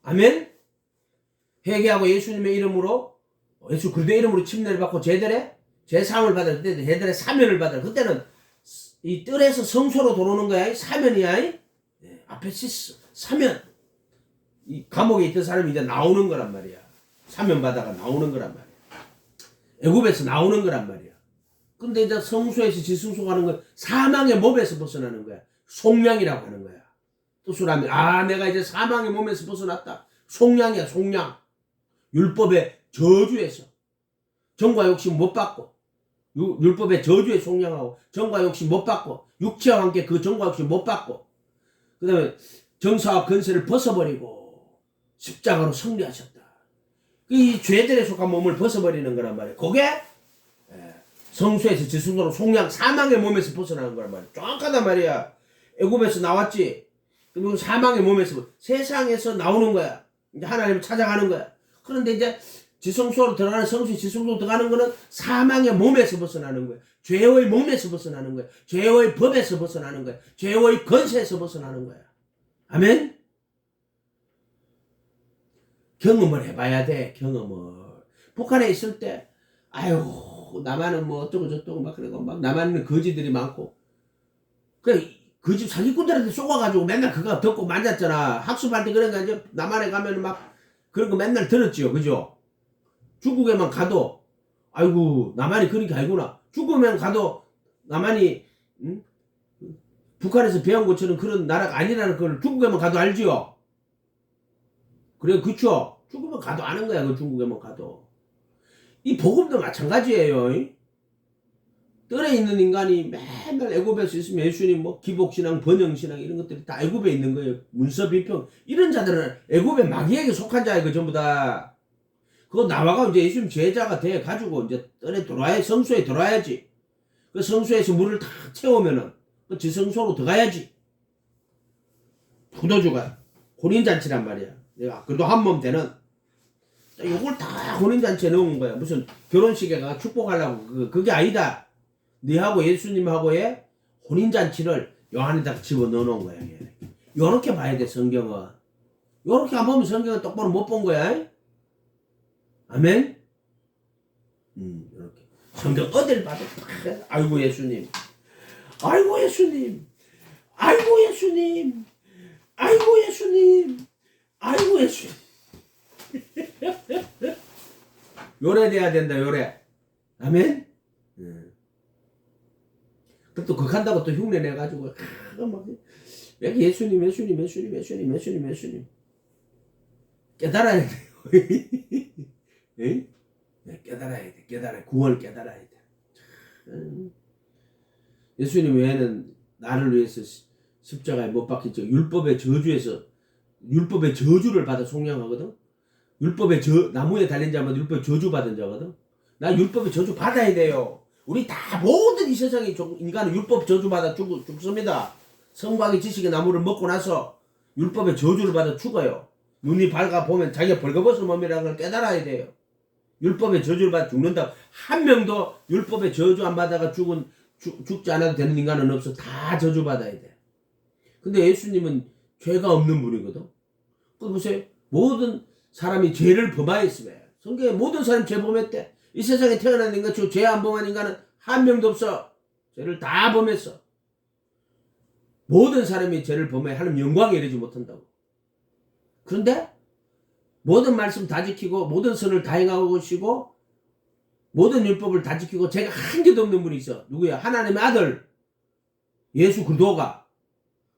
아멘. 회개하고 예수님의 이름으로 예수 그리스도의 이름으로 침례를 받고 제대로 죄사함을 받을 때 제대로 사면을 받을 그때는 이 뜰에서 성소로 들어오는 거야. 사면이야. 아페시스 사면. 이 감옥에 있던 사람이 이제 나오는 거란 말이야. 사면 받아가 나오는 거란 말이야. 애굽에서 나오는 거란 말이야. 근데 이제 성소에서 지성소 가는 건 사망의 몸에서 벗어나는 거야. 속량이라고 하는 거야. 뜻을 하면 내가 이제 사망의 몸에서 벗어났다. 속량이야 속량. 율법의 저주에서 정과 욕심 못 받고 율법의 저주에 속량하고 정과 욕심 못 받고 육체와 함께 그 정과 욕심 못 받고 그 다음에 정사와 근세를 벗어버리고 십자가로 승리하셨다. 이 죄들에 속한 몸을 벗어버리는 거란 말이에요. 그게 성소에서 지성소로 속량 사망의 몸에서 벗어나는 거란 말이에요. 정확하단 말이야. 애굽에서 나왔지. 그리고 사망의 몸에서 세상에서 나오는 거야. 이제 하나님을 찾아가는 거야. 그런데 이제 지성소로 들어가는 성소에 지성소로 들어가는 거는 사망의 몸에서 벗어나는 거야. 죄의 몸에서 벗어나는 거야. 죄의 법에서 벗어나는 거야. 죄의 권세에서 벗어나는 거야. 아멘. 경험을 해봐야 돼. 경험을. 북한에 있을 때 아유 남한은 뭐 어쩌고 저쩌고 막 그러고 막 남한은 거지들이 많고 그 집 사기꾼들한테 쏘아가지고 맨날 그거 듣고 만졌잖아. 학습할 때 그러니까 이제 남한에 가면 막 그런 거 맨날 들었지요. 그죠? 중국에만 가도 아이고 남한이 그렇게 알구나. 중국에만 가도 남한이 북한에서 배운 것처럼 그런 나라가 아니라는 걸 중국에만 가도 알지요. 그래 그쵸? 중국에만 가도 아는 거야. 그 중국에만 가도. 이 복음도 마찬가지예요. 뜰에 있는 인간이 맨날 애굽에서 있으면 예수님 뭐 기복신앙 번영신앙 이런 것들이 다 애굽에 있는 거예요. 문서비평 이런 자들은 애굽의 마귀에게 속한 자예요. 그 전부 다. 그거 나와가 이제 예수님 제자가 돼 가지고 이제 뜰에 들어와야 성소에 들어와야지. 그 성소에서 물을 다 채우면은 그 지성소로 들어가야지. 포도주가 혼인잔치란 말이야. 내가 그래도 한 몸 되는 요걸 다 혼인잔치에 넣은 거야. 무슨 결혼식에 가 축복하려고 그게 아니다. 너하고 예수님하고의 혼인잔치를 요 안에다가 집어넣어놓은 거야. 요렇게 봐야 돼 성경은. 요렇게 안 보면 성경은 똑바로 못 본 거야. 아멘. 이렇게 성경 어딜 봐도 아이고 예수님, 아이고 예수님, 아이고 예수님, 아이고 예수님, 아이고 예수님. 요래돼야 된다. 요래. 아멘. 또 그거 한다고 또 흉내 내가지고 막 여기 예수님 예수님 예수님 예수님 예수님 예수님 깨달아야 돼요. 네? 깨달아야 돼. 깨달아야 구원을 깨달아야 돼. 예수님 외에는 나를 위해서 십자가에 못 박힌 적 율법의 저주에서 율법의 저주를 받아 속량하거든. 율법의 나무에 달린 자마다 율법의 저주 받은 자거든. 나 율법의 저주 받아야 돼요. 우리 다 모든 이 세상의 인간은 율법 저주받아 죽습니다. 성곽의 지식의 나무를 먹고 나서 율법의 저주를 받아 죽어요. 눈이 밝아 보면 자기가 벌거벗은 몸이라는 걸 깨달아야 돼요. 율법의 저주를 받아 죽는다. 한 명도 율법의 저주 안 받아가 죽지 않아도 되는 인간은 없어. 다 저주받아야 돼. 근데 예수님은 죄가 없는 분이거든. 그 보세요. 모든 사람이 죄를 범하였으며 성경에 모든 사람이 죄 범했대. 이 세상에 태어난 인간 중 죄 안 범한 인간은 한 명도 없어. 죄를 다 범했어. 모든 사람이 죄를 범해 하나님 영광에 이르지 못한다고. 그런데 모든 말씀 다 지키고 모든 선을 다 행하시고 모든 율법을 다 지키고 죄가 한 개도 없는 분이 있어. 누구야? 하나님의 아들 예수 그리스도가.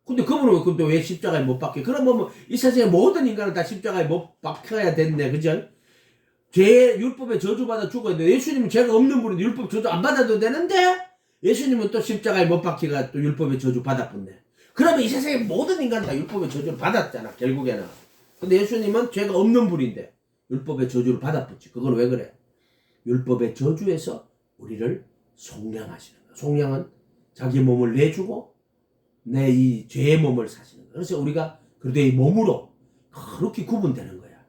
근데 그분은 왜 십자가에 못 박혀? 그러면 이 세상의 모든 인간은 다 십자가에 못 박혀야 됐네. 그죠? 죄 율법에 저주받아 죽어야 돼. 예수님은 죄가 없는 분인데 율법 저주 안 받아도 되는데 예수님은 또 십자가에 못 박히가 또 율법의 저주 받아뿐네. 그러면 이 세상의 모든 인간 다 율법의 저주를 받았잖아, 결국에는. 근데 예수님은 죄가 없는 분인데 율법의 저주를 받았겠지. 그건 왜 그래? 율법의 저주에서 우리를 속량하시는 거야. 속량은 자기 몸을 내주고 내 이 죄의 몸을 사시는 거야. 그래서 우리가 그리스도의 몸으로 그렇게 구분되는 거야.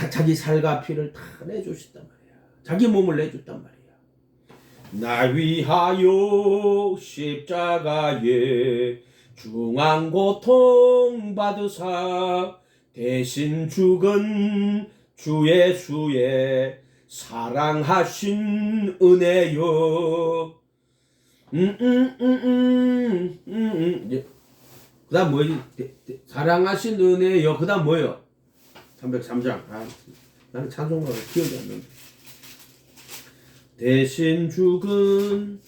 자기 살과 피를 다 내주셨단 말이야. 자기 몸을 내줬단 말이야. 나 위하여 십자가에 중한 고통 받으사 대신 죽은 주 예수의 사랑하신 은혜여. 그다음 뭐지? 사랑하신 은혜여. 그다음 뭐예요? 303장. 나는 찬송가가 기억이 안 난다. 대신 죽은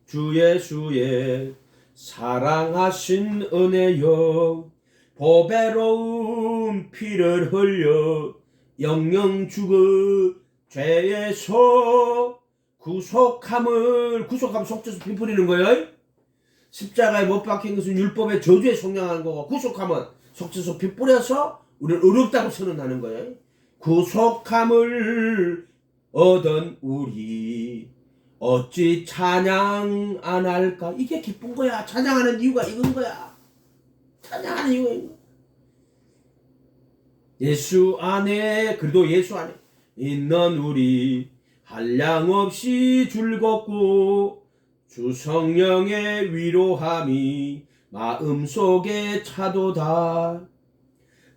주 예수의 사랑하신 은혜여. 보배로운 피를 흘려 영영 죽은 죄에서 구속함 속죄서 피 뿌리는 거예요. 십자가에 못 박힌 것은 율법의 저주에 속량하는 거고, 구속함은 속죄서 피 뿌려서 우리를 의롭다고 선언하는 거예요. 구속함을 얻은 우리 어찌 찬양 안 할까? 이게 기쁜 거야. 찬양하는 이유가 이건 거야. 찬양하는 이유가 이건 거야. 예수 안에, 그래도 예수 안에 있는 우리 한량없이 즐겁고 주 성령의 위로함이 마음속에 차도다.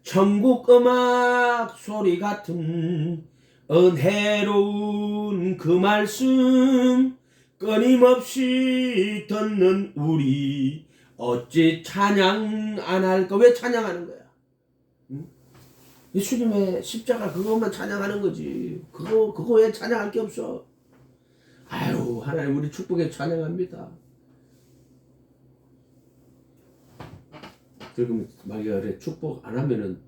천국 음악 소리 같은 은혜로운 그 말씀 끊임없이 듣는 우리 어찌 찬양 안 할까? 왜 찬양하는 거야? 응? 예수님의 십자가 그것만 찬양하는 거지. 그거 왜 찬양할 게 없어? 아유, 하나님 우리 축복에 찬양합니다. 그럼 말이야, 축복 안 하면은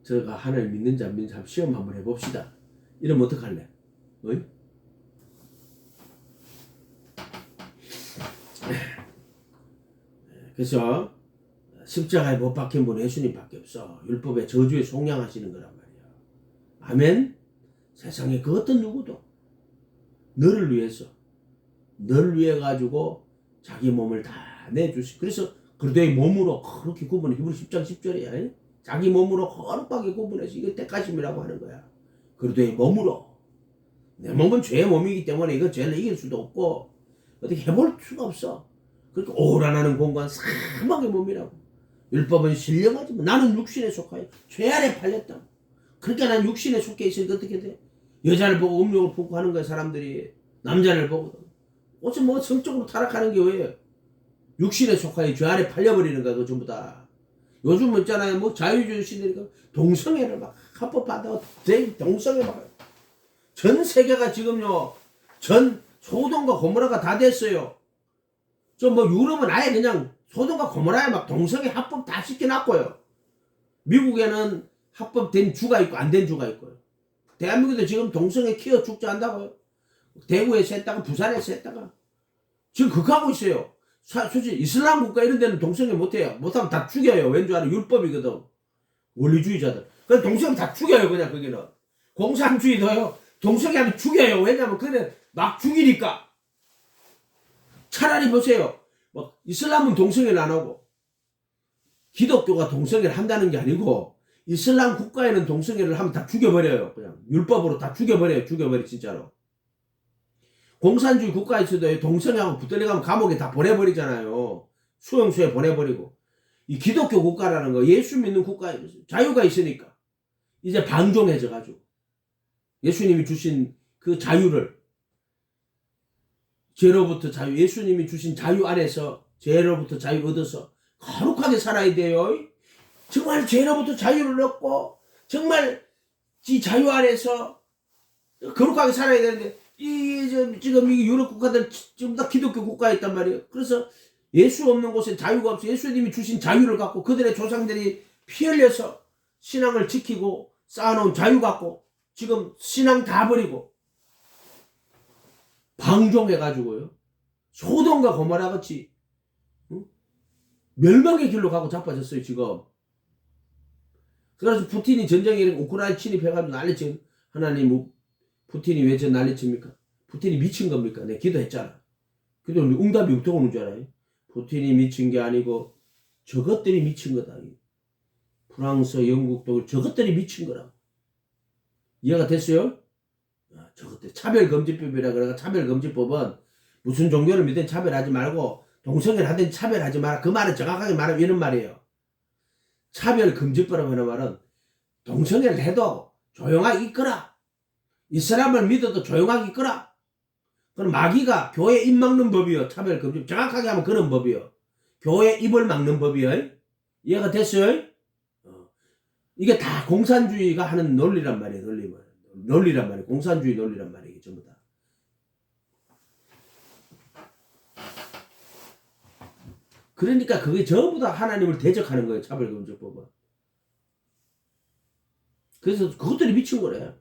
저가 하나님 믿는지 안 믿는지 한번 시험 한번 해봅시다. 이러면 어떡할래? 어이? 그래서 십자가에 못 박힌 분은 예수님밖에 없어. 율법의 저주에 속량하시는 거란 말이야. 아멘? 세상에 그 어떤 누구도 너를 위해서, 너를 위해 가지고 자기 몸을 다 내주시. 그래서 그리스도의 몸으로 그렇게 구분해. 히브리 10장 10절이야. 자기 몸으로 거룩하게 구분해서 이게 택하심이라고 하는 거야. 그리스도의 몸으로. 내 몸은 죄의 몸이기 때문에 이거 죄를 이길 수도 없고 어떻게 해볼 수가 없어. 그렇게 오란하는 공간 사막의 몸이라고. 율법은 신령하지만 나는 육신에 속하여 죄 아래 팔렸다. 그러니까 난 육신에 속해 있으니까 어떻게 돼? 여자를 보고 음욕을 품고 하는 거야, 사람들이. 남자를 보고. 어째 뭐 성적으로 타락하는 게 왜? 육신에 속하여 죄 아래 팔려버리는 거야, 그 전부 다. 요즘 있잖아요, 뭐 자유주의 시대니까 동성애를 막 합법화하다가 동성애 막. 전 세계가 지금요, 전 소돔과 고모라가 다 됐어요. 저 뭐 유럽은 아예 그냥 소돔과 고모라에 막 동성애 합법 다 시켜놨고요. 미국에는 합법된 주가 있고 안 된 주가 있고요. 대한민국도 지금 동성애 키워 죽자 한다고요. 대구에서 했다가 부산에서 했다가 지금 그거 하고 있어요. 솔직히 이슬람 국가 이런 데는 동성애 못해요. 못하면 다 죽여요. 왠 줄 알아? 율법이거든. 원리주의자들. 그래서 동성애 다 죽여요. 그냥 거기는. 공산주의도요. 동성애하면 죽여요. 왜냐면 그래 막 죽이니까. 차라리 보세요. 막 이슬람은 동성애를 안 하고 기독교가 동성애를 한다는 게 아니고 이슬람 국가에는 동성애를 하면 다 죽여버려요. 그냥 율법으로 다 죽여버려요. 죽여버려 진짜로. 공산주의 국가에서도 동성애하고 붙들려가면 감옥에 다 보내버리잖아요. 수용소에 보내버리고. 이 기독교 국가라는 거, 예수 믿는 국가에 자유가 있으니까 이제 방종해져가지고 예수님이 주신 그 자유를, 죄로부터 자유, 예수님이 주신 자유 안에서 죄로부터 자유 얻어서 거룩하게 살아야 돼요. 정말 죄로부터 자유를 얻고 정말 이 자유 안에서 거룩하게 살아야 되는데 지금 이 유럽 국가들 지금 다 기독교 국가에 있단 말이에요. 그래서 예수 없는 곳에 자유가 없어. 예수님이 주신 자유를 갖고 그들의 조상들이 피 흘려서 신앙을 지키고 쌓아놓은 자유 갖고 지금 신앙 다 버리고 방종해가지고요. 소돔과 고모라 같이, 응? 멸망의 길로 가고 자빠졌어요 지금. 그래서 푸틴이 전쟁에 우크라이나 침입해가지고 난리치고 하나님 푸틴이 왜 저 난리칩니까? 푸틴이 미친 겁니까? 내가 기도했잖아. 기도 응답이 어떻게 오는 줄 알아요? 푸틴이 미친 게 아니고 저것들이 미친 거다. 프랑스, 영국, 독일 저것들이 미친 거라고. 이해가 됐어요? 저것들 차별금지법이라 그래가 차별금지법은 무슨 종교를 믿든 차별하지 말고 동성애를 하든 차별하지 마라. 그 말은 정확하게 말하면 이런 말이에요. 차별금지법이라는 말은 동성애를 해도 조용하게 있거라. 이슬람을 믿어도 조용하게 있거라. 그럼 마귀가 교회 입 막는 법이요. 차별금지 정확하게 하면 그런 법이요. 교회 입을 막는 법이요. 이해가 됐어요? 이게 다 공산주의가 하는 논리란 말이에요. 논리란 말이에요. 공산주의 논리란 말이에요. 전부 다. 그러니까 그게 전부 다 하나님을 대적하는 거예요. 차별금지법은. 그래서 그것들이 미친 거래요.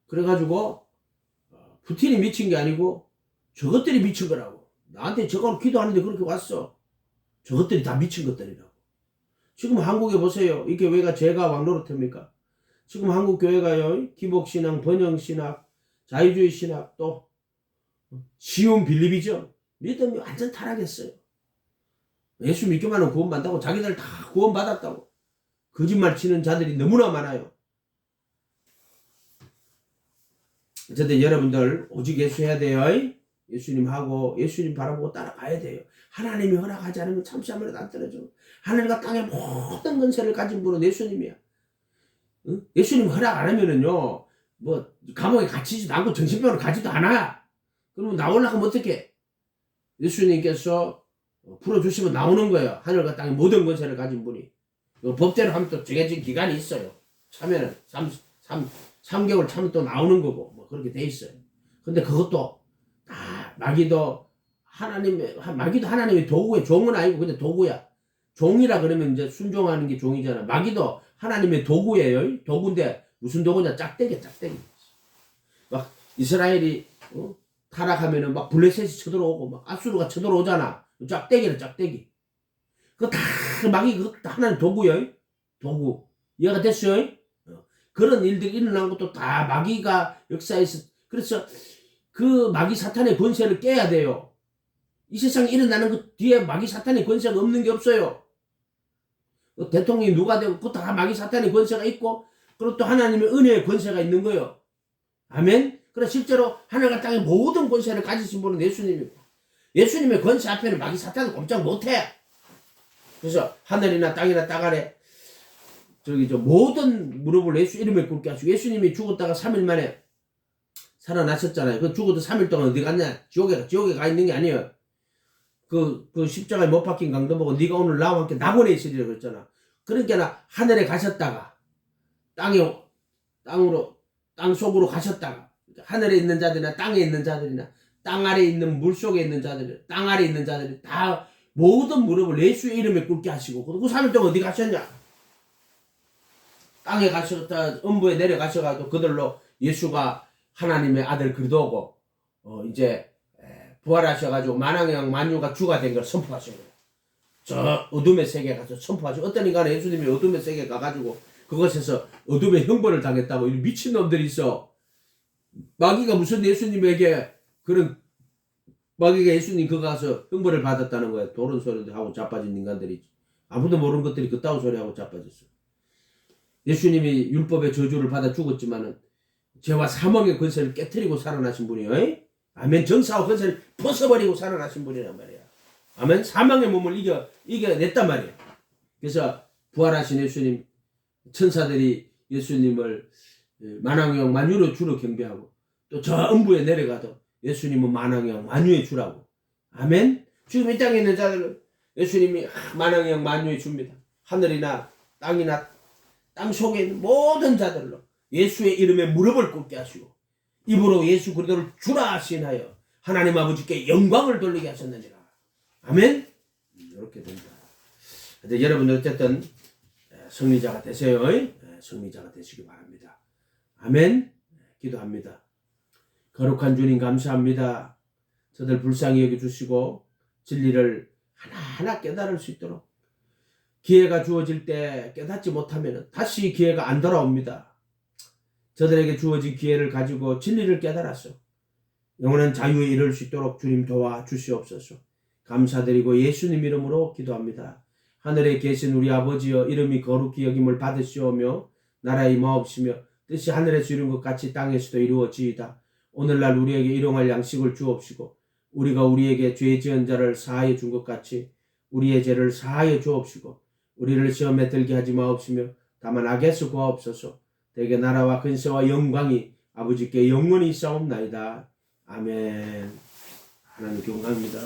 그래가지고 푸틴이 미친 게 아니고 저것들이 미친 거라고. 나한테 저걸 기도하는데 그렇게 왔어. 저것들이 다 미친 것들이라고. 지금 한국에 보세요. 이게 왜가 죄가 왕노릇합니까? 지금 한국 교회가요. 기복신앙, 번영신학, 자유주의 신학 또 시온 빌립이죠. 믿음이 완전 타락했어요. 예수 믿기만 하면 구원받는다고 자기들 다 구원받았다고. 거짓말 치는 자들이 너무나 많아요. 어쨌든 여러분들 오직 예수 해야 돼요. 예수님하고 예수님 바라보고 따라가야 돼요. 하나님이 허락하지 않으면 참시 한 번에도 안 떨어져. 하늘과 땅의 모든 권세를 가진 분은 예수님이야. 응? 예수님 허락 안 하면은요, 뭐 감옥에 갇히지도 않고 정신병원에 가지도 않아. 그러면 나오려고 하면 어떡해? 예수님께서 풀어주시면 나오는 거예요. 하늘과 땅의 모든 권세를 가진 분이. 법대로 하면 또 정해진 기간이 있어요. 참여는 3개월 참으면 또 나오는 거고 뭐 그렇게 돼 있어요. 근데 그것도 다 마귀도 하나님의 도구의 종은 아니고 근데 도구야. 종이라 그러면 이제 순종하는 게 종이잖아. 마귀도 하나님의 도구예요. 도구인데 무슨 도구냐? 짝대기. 막 이스라엘이 타락하면은 막 블레셋이 쳐들어오고 막 아수르가 쳐들어오잖아. 짝대기는 짝대기. 그거 다 마귀 그거 다 하나님 도구예요. 도구. 이해가 됐어요? 그런 일들이 일어난 것도 다 마귀가 역사에서 그래서 그 마귀 사탄의 권세를 깨야 돼요. 이 세상에 일어나는 그 뒤에 마귀 사탄의 권세가 없는 게 없어요. 대통령이 누가 되고 그것도 다 마귀 사탄의 권세가 있고 그리고 또 하나님의 은혜의 권세가 있는 거예요. 아멘. 그래서 실제로 하늘과 땅의 모든 권세를 가지신 분은 예수님이고 예수님의 권세 앞에는 마귀 사탄은 꼼짝 못해. 그래서 하늘이나 땅이나 땅 아래 모든 무릎을 예수 이름에 꿇게 하시고 예수님이 죽었다가 3일 만에 살아나셨잖아요. 그 죽어도 3일 동안 어디 갔냐? 지옥에 가 있는 게 아니에요. 그 십자가에 못 박힌 강도 보고 네가 오늘 나와 함께 낙원에 있으리라 그랬잖아. 그러니까 하늘에 가셨다가 땅 속으로 가셨다가 하늘에 있는 자들이나 땅에 있는 자들이나 땅 아래 있는 물 속에 있는 자들, 땅 아래 있는 자들이 다 모든 무릎을 예수의 이름에 꿇게 하시고 그 3일 동안 어디 가셨냐? 땅에 가셨다 음부에 내려가셔가지고 그들로 예수가 하나님의 아들 그리스도고 이제 부활하셔가지고 만왕의 왕 만유가 주가 된 걸 선포하신 거예요. 저 어둠의 세계에 가서 선포하시고 어떤 인간은 예수님이 어둠의 세계에 가가지고 그것에서 어둠의 형벌을 당했다고 이 미친놈들이 있어. 마귀가 무슨 예수님에게 그런 마귀가 예수님 그거 가서 형벌을 받았다는 거야. 도른 소리도 하고 자빠진 인간들이 아무도 모르는 것들이 그따위 소리하고 자빠졌어. 예수님이 율법의 저주를 받아 죽었지만은 죄와 사망의 권세를 깨뜨리고 살아나신 분이에요. 아멘. 정사와 권세를 벗어버리고 살아나신 분이란 말이야. 아멘. 사망의 몸을 이겨냈단 말이야. 그래서 부활하신 예수님 천사들이 예수님을 만왕의 왕 만유의 주로 경배하고 또 저 음부에 내려가도 예수님은 만왕의 왕 만유의 주라고. 아멘. 지금 이 땅에 있는 자들은 예수님이 만왕의 왕 만유의 주입니다. 하늘이나 땅이나 땅 속에 있는 모든 자들로 예수의 이름에 무릎을 꿇게 하시고 입으로 예수 그리스도를 주라 하시나요 하나님 아버지께 영광을 돌리게 하셨느니라. 아멘. 이렇게 됩니다. 근데 여러분들 어쨌든 승리자가 되세요. 승리자가 되시기 바랍니다. 아멘. 기도합니다. 거룩한 주님 감사합니다. 저들 불쌍히 여겨주시고 진리를 하나하나 깨달을 수 있도록 기회가 주어질 때 깨닫지 못하면 다시 기회가 안 돌아옵니다. 저들에게 주어진 기회를 가지고 진리를 깨달았어. 영원한 자유에 이를 수 있도록 주님 도와주시옵소서. 감사드리고 예수님 이름으로 기도합니다. 하늘에 계신 우리 아버지여, 이름이 거룩히 여김을 받으시오며 나라의 임하옵시며 뜻이 하늘에서 이룬 것 같이 땅에서도 이루어지이다. 오늘날 우리에게 일용할 양식을 주옵시고 우리가 우리에게 죄 지은 자를 사하여 준 것 같이 우리의 죄를 사하여 주옵시고 우리를 시험에 들게 하지 마옵시며 다만 악에서 구하옵소서. 대개 나라와 근세와 영광이 아버지께 영원히 있사옵나이다. 아멘. 하나님 경감합니다.